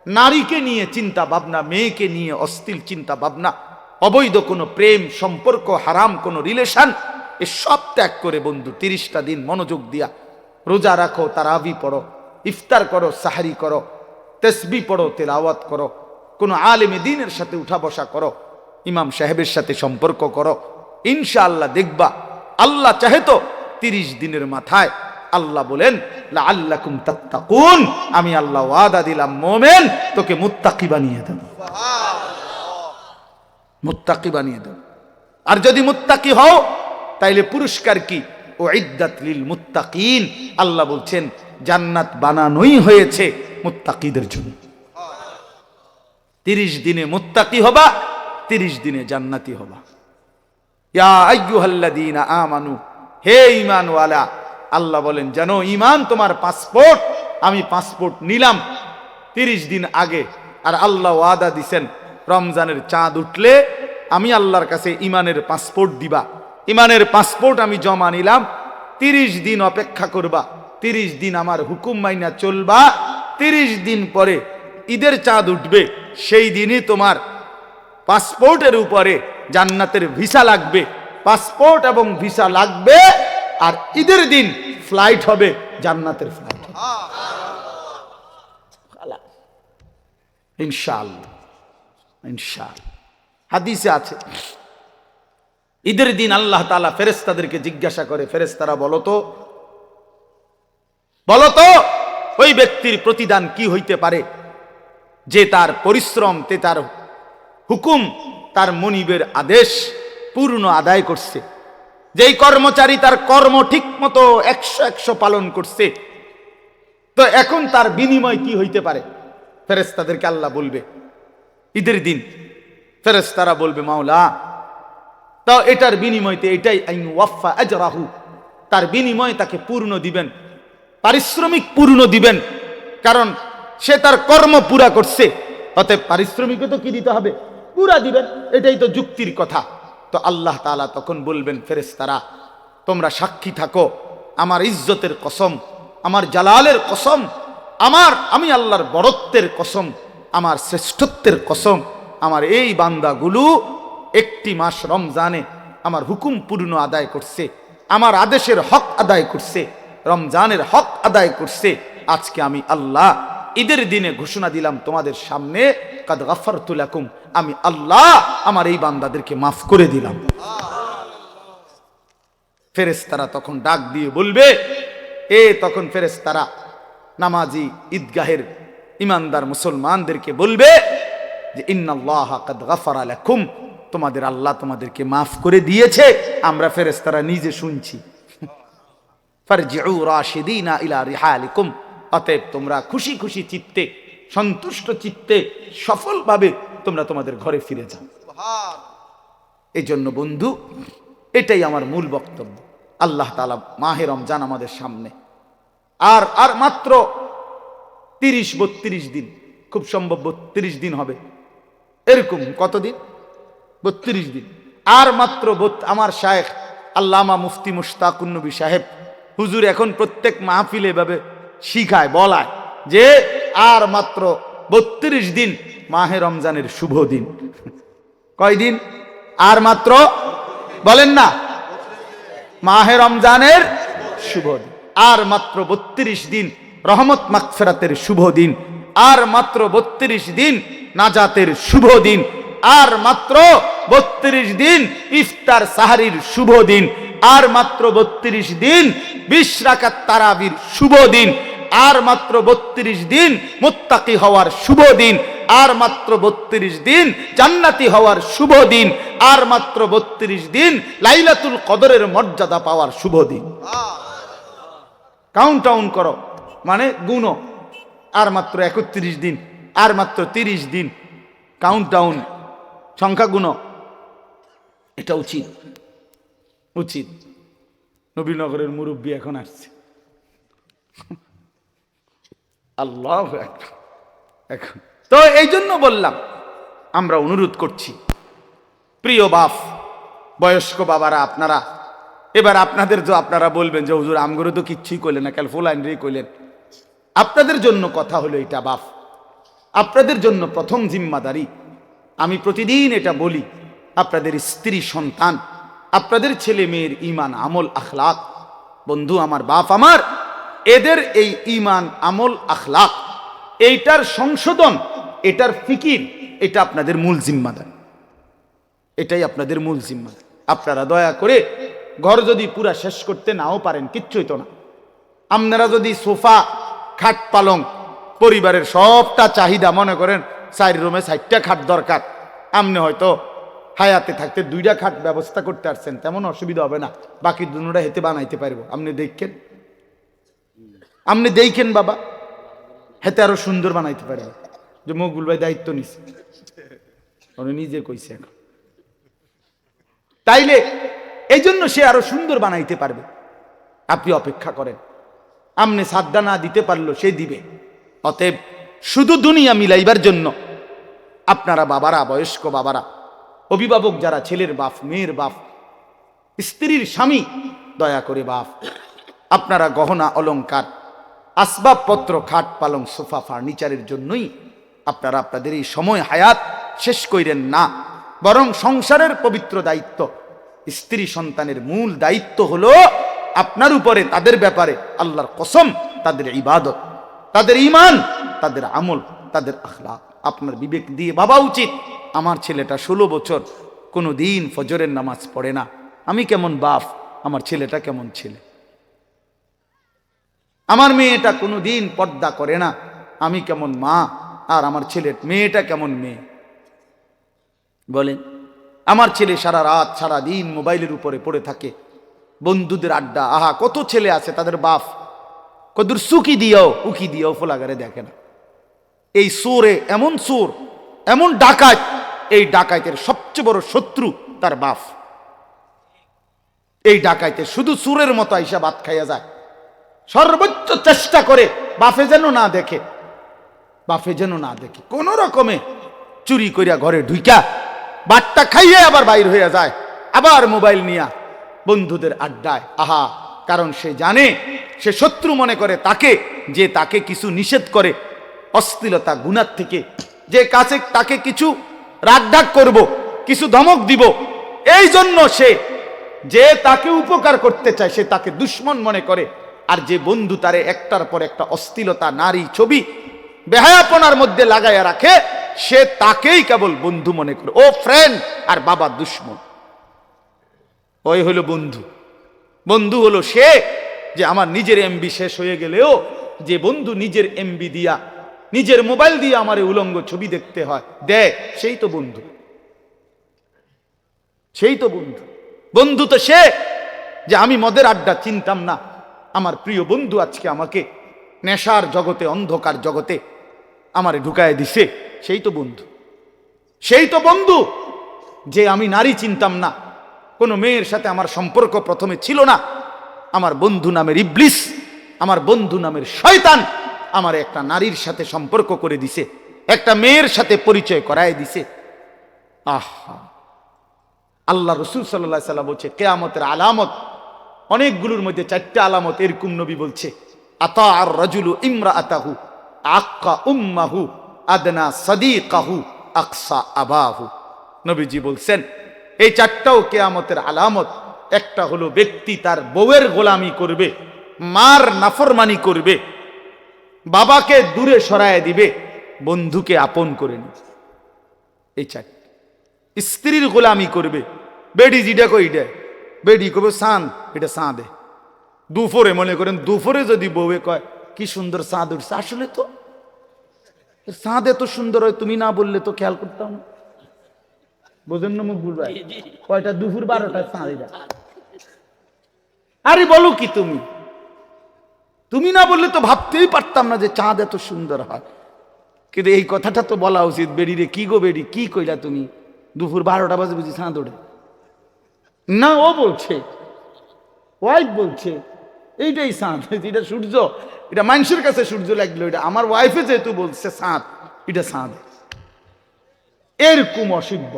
নারীকে নিয়ে চিন্তা ভাবনা, মেয়েকে নিয়ে অশ্লীল চিন্তা ভাবনা, অবৈধ কোনো প্রেম সম্পর্ক, হারাম কোনো রিলেশন, এ সব ত্যাগ করে বন্ধু 30টা দিন মনোযোগ দিয়া রোজা রাখো, তারাবি পড়ো, ইফতার করো, সাহারি করো, তাসবিহ পড়ো, তেলাওয়াত করো, কোনো আলেমে দ্বীনের সাথে উঠা বসা করো, ইমাম সাহেবের সাথে সম্পর্ক করো। ইনশাআল্লাহ দেখবা, আল্লাহ চাহে তো 30 দিনের মাথায় আল্লাহ বলেন লাআল্লাকুম তাত্তাকুন, আমি আল্লাহ ওয়াদা দিলাম মুমিন তোকে মুত্তাকি বানিয়ে দেব, মুত্তাকি বানিয়ে দেব। আর যদি মুত্তাকি হও তাইলে পুরস্কার কি? উইদ্দাত লিল মুত্তাকিন, আল্লাহ বলছেন জান্নাত বানানোই হয়েছে মুত্তাকিদের জন্য। 30 দিনে মুত্তাকি হবা, 30 দিনে জান্নাতি হবা। ইয়া আইয়ুহাল্লাযীনা আমানু, হে ঈমানওয়ালা, আল্লাহ বলেন যেন ঈমান তোমার পাসপোর্ট, আমি পাসপোর্ট নিলাম 30 দিন আগে, আর আল্লাহ ওয়াদা দিছেন রমজানের চাঁদ উঠলে আমি আল্লাহর কাছে ঈমানের পাসপোর্ট দিবা, ঈমানের পাসপোর্ট আমি জমা নিলাম, 30 দিন অপেক্ষা করবা, 30 দিন আমার হুকুম মাইনা চলবা, 30 দিন পরে ঈদের চাঁদ উঠবে, সেই দিনই তোমার পাসপোর্টের উপরে জান্নাতের ভিসা লাগবে, পাসপোর্ট এবং ভিসা লাগবে, আর ঈদের দিন ফ্লাইট হবে জান্নাতের ফ্লাইট। ইনশাআল্লাহ, ইনশাআল্লাহ। হাদিসে আছে ঈদের দিন আল্লাহ তাআলা ফেরেশতাদেরকে জিজ্ঞাসা করে, ফেরেশতারা বলো তো ওই ব্যক্তির প্রতিদান কি হইতে পারে যে তার পরিশ্রম, তার হুকুম, তার মনিবের আদেশ পূর্ণ আদায় করছে, যেই কর্মচারী তার কর্ম ঠিক মতো 100 পালন করছে, তো এখন তার বিনিময় কি হইতে পারে? ফেরেশতাদেরকে আল্লাহ বলবে ঈদের দিন, ফেরেশতারা বলবে মাওলা, তাও এটার বিনিময়তে এটাই আইন ওয়াফা আজরাহু, তার বিনিময় তাকে পূর্ণ দিবেন, পারিশ্রমিক পূর্ণ দিবেন, কারণ সে তার কর্ম পুরা করছে, অতএব পারিশ্রমিকও তো কি দিতে হবে? পুরা দিবেন, এটাই তো যুক্তির কথা। তো আল্লাহ তাআলা তখন বলবেন, ফেরেশতারা তোমরা সাক্ষী থাকো, আমার ইজ্জতের কসম, আমার জালালের কসম, আমি আল্লাহর বড়ত্বের কসম, আমার শ্রেষ্ঠত্বের কসম, আমার এই বান্দাগুলো একটি মাস রমজানে আমার হুকুম পূর্ণ আদায় করছে, আমার আদেশের হক আদায় করছে, রমজানের হক আদায় করছে। আজকে আমি আল্লাহ ঈদের দিনে ঘোষণা দিলাম তোমাদের সামনে, কাদ গাফারতু লাকুম, আমি আল্লাহ আমার এই বান্দাদেরকে মাফ করে দিলাম। ফেরেশতারা তখন ডাক দিয়ে বলবে, তখন ফেরেশতারা নামাজি ঈদগাহের ইমানদার মুসলমানদেরকে বলবে যে ইন্নাল্লাহা কাদ গাফারা লাকুম, তোমাদের আল্লাহ তোমাদেরকে মাফ করে দিয়েছে। আমরা ফেরেশতারা নিজে শুনছি। ফারজিউ রাশিদিনা ইলা রিহালিকুম, অতএব তোমরা খুশি খুশি চিত্তে, সন্তুষ্ট চিত্তে, সফলভাবে তোমরা তোমাদের ঘরে ফিরে যাও। এই জন্য বন্ধু, এটাই আমার মূল বক্তব্য। আল্লাহ তাআলা মাহে রমজান আমাদের সামনে, আর মাত্র 30-32 দিন, খুব সম্ভব 32 দিন হবে, এরকম কতদিন? 32 দিন। আর মাত্র আমার শায়েখ আল্লামা মুফতি মুশতাকুন নবী সাহেব হুজুর এখন প্রত্যেক মাহফিলে এভাবে শিখায়, বলায় যে আর মাত্র 32 দিন মাহে রমজানের শুভ দিন। কয়দিন? আর মাত্র, বলেন না, মাহে রমজানের শুভ দিন। আর মাত্র 32 দিন রহমত মাগফিরাতের শুভ দিন, আর মাত্র 32 দিন নাজাতের শুভ দিন, আর মাত্র 32 দিন ইফতার সাহারির শুভ দিন, আর মাত্র 32 দিন 20 রাকাত তারাবির শুভ দিন, আর মাত্র 32 দিন মুত্তাকি হওয়ার শুভ দিন, আর মাত্র 32 দিন জান্নাতি হওয়ার শুভ দিন, আর মাত্র 32 দিন লাইলাতুল কদরের মর্যাদা পাওয়ার শুভ দিন। কাউন্ট ডাউন করো, মানে গুনো, আর মাত্র 31 দিন, আর মাত্র 30 দিন, কাউন্ট ডাউন, সংখ্যা গুনো। এটা উচিত, উচিত। নবীনগরের মুরব্বী এখন আসছে, আল্লাহু আকবার। এখন তো এই জন্য বললাম, আমরা অনুরোধ করছি, প্রিয় বাপ, বয়স্ক বাবারা, আপনারা এবার আপনাদের আপনারা বলবেন যে হুজুর আমগরে তো কিচ্ছুই কইলেন না, কাল ফুল আইনরেই কইলেন। আপনাদের জন্য কথা হলো এটা বাপ, আপনাদের জন্য প্রথম জিম্মাদারি। আমি প্রতিদিন এটা বলি, আপনাদের স্ত্রী সন্তান, আপনাদের ছেলে মেয়ের ঈমান আমল আখলাক, বন্ধু আমার, বাপ আমার, এদের এই ঈমান আমল আখলাক, এইটার সংশোধন, এটার ফিকির, এটা আপনাদের মূল জিম্মাদারি, এটাই আপনাদের মূল জিম্মাদারি। আপনারা দয়া করে ঘর যদি পুরা শেষ করতে নাও পারেন, কিচ্ছু হইতো না। আপনারা যদি সোফা, খাট, পালং, পরিবারের সবটা চাহিদা, মনে করেন 4 রুমে 4টা খাট দরকার, আপনি হয়তো হায়াতে থাকতে 2টা খাট ব্যবস্থা করতে পারছেন, তেমন অসুবিধা হবে না, বাকি দুটোটা হেতে বানাইতে পারবো। আপনি দেখেন বাবা, হেতে আরো সুন্দর বানাইতে পারবো। যে মকবুল ভাই দায়িত্ব নিছে, উনি নিজে কইছে এখন, তাইলে এই জন্য সে আরো সুন্দর বানাইতে পারবে। আপনি অপেক্ষা করেন, আপনি সাদ্দা না দিতে পারলো সে দিবে। অতএব শুধু দুনিয়া মিলাইবার জন্য আপনারা বাবারা, বয়স্ক বাবারা, অভিভাবক যারা, ছেলের বাপ, মেয়ের বাপ, স্ত্রীর স্বামী, দয়া করে বাপ, আপনারা গহনা অলংকার, আসবাবপত্র, খাট, পালং, সোফা, ফার্নিচারের জন্যই আপনারা আপনাদের এই সময় হায়াত শেষ কইরেন না, বরং সংসারের পবিত্র দায়িত্ব, স্ত্রী সন্তানের মূল দায়িত্ব হলো আপনার উপরে তাদের ব্যাপারে আল্লাহর কসম তাদের ইবাদত, তাদের ঈমান, তাদের আমল, তাদের আখলাক আপনার বিবেক দিয়ে ভাবা উচিত। আমার ছেলেটা 16 বছর কোনো দিন ফজরের নামাজ পড়ে না, আমি কেমন বাপ, আমার ছেলেটা কেমন ছেলে। আমার মেয়েটা কোনো দিন পর্দা করে না, আমি কেমন মা, আর আমার মেয়েটা কেমন মেয়ে। বলেন, আমার ছেলে সারা রাত সারা দিন মোবাইলের উপরে পড়ে থাকে, বন্ধুদের আড্ডা, আহা কত ছেলে আছে তাদের বাপ কদুর সুকি দিও উকি দিও ফোলাগারে দেখে না। এই সুরে এমন সুর, এমন ডাকাত, এই ডাকাইতের সবচেয়ে বড় শত্রু তার বাপ। এই ডাকাইতে শুধু সুরের মতো আইসা ভাত খাইয়া যায়, সর্বোচ্চ চেষ্টা করে বাপে যেন না দেখে, বাপে যেন না দেখে, কোন রকমে চুরি করিয়া ঘরে ঢুইকা বাটটা খাইয়ে আবার বাইর হইয়া যায়, আবার মোবাইল নিয়া বন্ধুদের আড্ডায়, আহা। কারণ সে জানে, সে শত্রু মনে করে তাকে, যে তাকে কিছু নিষেধ করে অশ্লীলতা গুনার থেকে, যে কাছে তাকে কিছু রাগঢাক করব, কিছু ধমক দিব। এই জন্য সে যে তাকে উপকার করতে চায় সে তাকে দুশ্মন মনে করে। আর যে বন্ধু তারে একটার পর একটা অশ্লীলতা, নারী, ছবি, বেহায়াপনার মধ্যে লাগাইয়া রাখে, সে তাকেই কেবল বন্ধু মনে করে, ও ফ্রেন্ড, আর বাবা দুশ্মন। ওই হলো বন্ধু। বন্ধু হলো সে যে আমার নিজের এমবি শেষ হয়ে গেলেও যে বন্ধু নিজের এমবি দিয়া, নিজের মোবাইল দিয়ে আমার উলঙ্গ ছবি দেখতে হয় দেখ, সেই তো বন্ধু, সেই তো বন্ধু। বন্ধু তো সে যে আমি মদের আড্ডা চিনতাম না, আমার প্রিয় বন্ধু আজকে আমাকে নেশার জগতে, অন্ধকার জগতে আমারে ঢুকায় দিছে, সেই তো বন্ধু। সেই তো বন্ধু যে আমি নারী চিনতাম না, কোনো মেয়ের সাথে আমার সম্পর্ক প্রথমে ছিল না, আমার বন্ধু নামের ইবলিস, আমার বন্ধু নামের শয়তান আমার একটা নারীর সাথে সম্পর্ক করে দিছে, একটা মেয়ের সাথে পরিচয় করায় দিছে। আহা, আল্লাহ রসুল সাল্লাল্লাহু আলাইহি ওয়াসাল্লাম বলছে কিয়ামতের আলামত অনেকগুলোর মধ্যে 4টা আলামত, এরকম নবী বলছে, আতা আর রাজুলু ইমরাআতাহু আক্কা উম্মাহু আদনা সাদিকাহু আকসা আবাহু। নবীজি বলছেন এই 4টাও কিয়ামতের আলামত। একটা হলো ব্যক্তি তার বউয়ের গোলামি করবে, মার নাফরমানি করবে, বাবাকে দূরে সরায় দিবে, বন্ধুকে আপন করে নিবে। এই 4। স্ত্রীর গোলামি করবে, বেডি জিডা কইডা, বেডি কবে চাঁদ, এটা চাঁদে। দুপুরে মনে করেন, দুপুরে যদি বউয়ে কয় কি সুন্দর চাঁদ উঠছে, আসলে তো চাঁদ এত সুন্দর হয়, তুমি না বললে তো খেয়াল করতাম না। বোঝেন না মুখ ভাই, কয়টা দুপুর 12টায় চাঁদ। আরে বলো কি তুমি, তুমি না বললে তো ভাবতেই পারতাম না যে চাঁদ এত সুন্দর হয়। কিন্তু এই কথাটা তো বলা উচিত, বেডি রে, কি গো বেডি, কি কইলা তুমি, দুপুর 12টা বাজে বুঝি চাঁদ ওঠে? না, ও বলছে, ওয়াইফ বলছে এইটাই চাঁদ, এটা সূর্য, এটা মানুষের কাছে সূর্য লাগলো, এটা আমার ওয়াইফে যেহেতু বলছে চাঁদ, এটা চাঁদ। এরকম অসভ্য,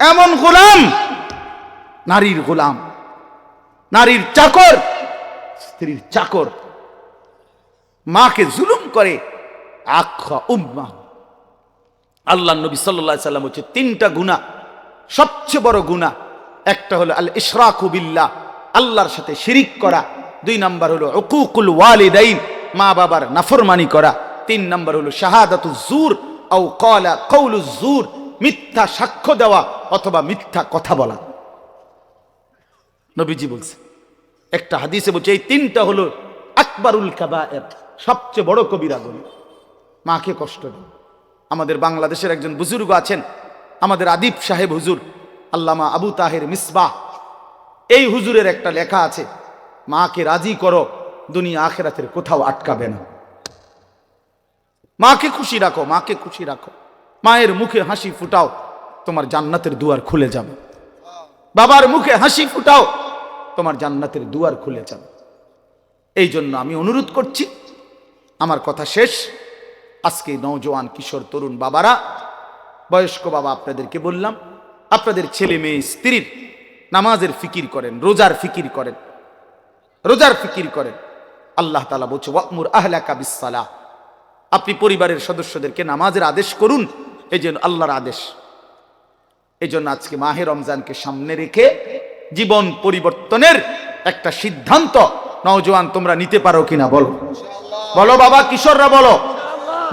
এমন গোলাম, নারীর গোলাম, নারীর চাকর, স্ত্রীর চাকর, মাকে জুলুম করে, আখা উম্মাহ। আল্লাহ নবী সাল্লাল্লাহু আলাইহি ওয়াসাল্লাম বলছে 3টা গুনাহ, সবচেয়ে বড় গুনাহ। একটা হলো আল ইশরাকু বিল্লাহ, আল্লাহর সাথে শিরিক করা। 2 নাম্বার হলো উকুকুল ওয়ালিদাইন, মা বাবার নাফরমানি করা। 3 নাম্বার হলো শাহাদাতুজ জুর আও কাউলুজ জুর, মিথ্যা সাক্ষ্য দেওয়া অথবা মিথ্যা কথা বলা। নবীজি বলছে, একটা হাদিসে বলছে এই 3টা হলো আকবারুল কাবায়ের, সবচেয়ে বড় কবিরা গুনাহ। মাকে কষ্ট দেয়। আমাদের বাংলাদেশের একজন বুজুর্গ আছেন, আমাদের আদিব সাহেব হুজুর, আল্লামা আবু তাহের মিসবাহ। এই হুজুরের একটা লেখা আছে, মাকে রাজি করো, দুনিয়া আখেরাতের কোথাও আটকাবে না। মাকে খুশি রাখো, মাকে খুশি রাখো, মায়ের মুখে হাসি ফুটাও, তোমার জান্নাতের দুয়ার খুলে যাবে। বাবার মুখে হাসি ফুটাও, তোমার জান্নাতের দুয়ার খুলে যাবে। এই জন্য আমি অনুরোধ করছি, আমার কথা শেষ। আজকে নওজোয়ান, কিশোর, তরুণ বাবারা, বয়স্ক বাবা, আপনাদেরকে বললাম, আপনাদের ছেলে মেয়ে স্ত্রীর নামাজের ফিকির করেন, রোজার ফিকির করেন, রোজার ফিকির করেন। আল্লাহ তাআলা বলছে ওয়া'মুর আহলাকা বিস-সালাহ, আপনি পরিবারের সদস্যদেরকে নামাজের আদেশ করুন। এই জন্য আল্লাহর আদেশ। এই জন্য আজকে মাহে রমজানকে সামনে রেখে জীবন পরিবর্তনের একটা সিদ্ধান্ত নওজোয়ান তোমরা নিতে পারো কিনা বলো, বলো বাবা, কিশোররা বলো,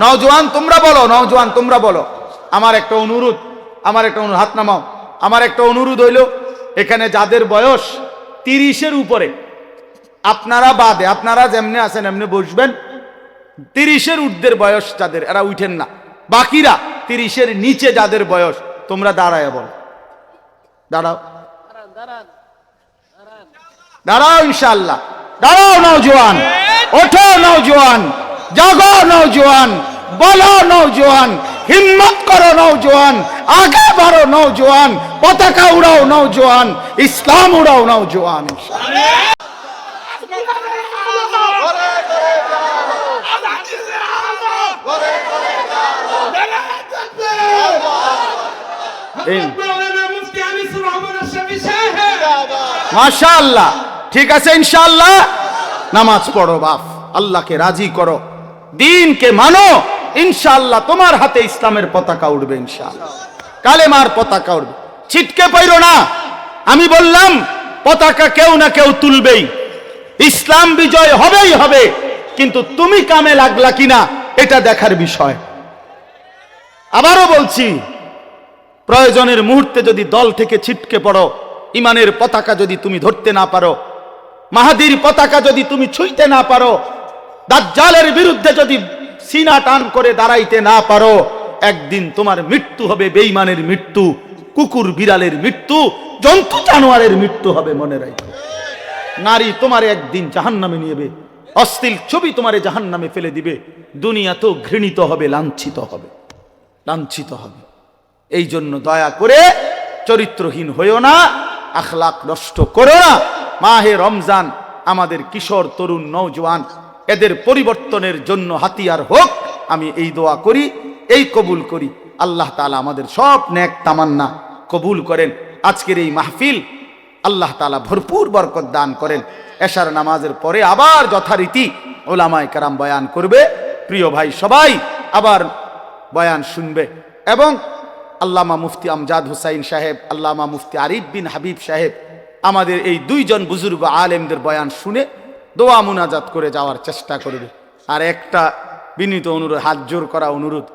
নওজোয়ান তোমরা বলো, নওজোয়ান তোমরা বলো। আমার একটা অনুরোধ, হাত নামাও। আমার একটা অনুরোধ হইল, এখানে যাদের বয়স 30-এর উপরে, আপনারা বাদে, আপনারা যেমনে আছেন এমনি বসবেন। 30-এর ঊর্ধ্বের বয়স যাদের, এরা উঠেন না। বাকিরা 30-এর নিচে যাদের বয়স, তোমরা দাঁড়ায় বলো, দাঁড়াও, দাঁড়াও, ইনশাআল্লাহ দাঁড়াও। নওজোয়ান ওঠো, নওজোয়ান জাগো, নওজোয়ান বলো, নওজোয়ান হিম্মত করো, নওজোয়ান আগে বাড়ো, নওজোয়ান পতাকা উড়াও, নওজোয়ান ইসলাম উড়াও, নওজোয়ান। মাশাআল্লাহ, ঠিক আছে, ইনশাআল্লাহ নামাজ পড়ো বাপ, আল্লাহকে রাজি করো, দ্বীনকে মানো, ইনশাআল্লাহ তোমার হাতে ইসলামের পতাকা উঠবে, ইনশাআল্লাহ কালেমার পতাকা উঠবে। ছিটকে পাইরো না, আমি বললাম পতাকা কেউ না কেউ তুলবেই, ইসলাম বিজয় হবেই হবে, কিন্তু তুমি কামে লাগলা কিনা এটা দেখার বিষয়। আবারও বলছি, প্রয়োজনের মুহূর্তে যদি দল থেকে ছিটকে পড়ো, ইমানের পতাকা যদি তুমি ধরতে না পারো, মাহাদির পতাকা যদি তুমি ছুঁইতে না পারো, দাজ্জালের বিরুদ্ধে যদি সিনা টান করে দাঁড়াইতে না পারো, একদিন তোমার মৃত্যু হবে বেঈমানের মৃত্যু, কুকুর বিড়ালের মৃত্যু, জন্তু জানোয়ারের মৃত্যু হবে, মনে রাখো। নারী তোমারে একদিন জাহান্নামে নিয়ে, অশ্লীল ছবি তোমারে জাহান্নামে ফেলে দিবে, দুনিয়া তো ঘৃণিত হবে, লাঞ্ছিত হবে, লাঞ্ছিত হবে। এই জন্য দয়া করে চরিত্রহীন হইও না, আখলাক নষ্ট করো না। মাহে রমজান আমাদের কিশোর, তরুণ, নওজোয়ান এদের পরিবর্তনের জন্য হাতিয়ার হোক, আমি এই দোয়া করি, এই কবুল করি। আল্লাহ তাআলা আমাদের সব নেক তামান্না কবুল করেন। আজকের এই মাহফিল আল্লাহ তাআলা ভরপুর বরকত দান করেন। এশার নামাজের পরে আবার যথারীতি ওলামায়ে কেরাম বয়ান করবে, প্রিয় ভাই সবাই আবার বয়ান শুনবে, এবং আল্লামা মুফতি আমজাদ হুসাইন সাহেব, আল্লামা মুফতি আরিফ বিন হাবিব সাহেব আমাদের এই দুইজন বুজুর্গ আলেমদের বয়ান শুনে দোয়া মুনাজাত করে যাওয়ার চেষ্টা করবে। আর একটা বিনীত অনুরোধ, হাত জোর করা অনুরোধ,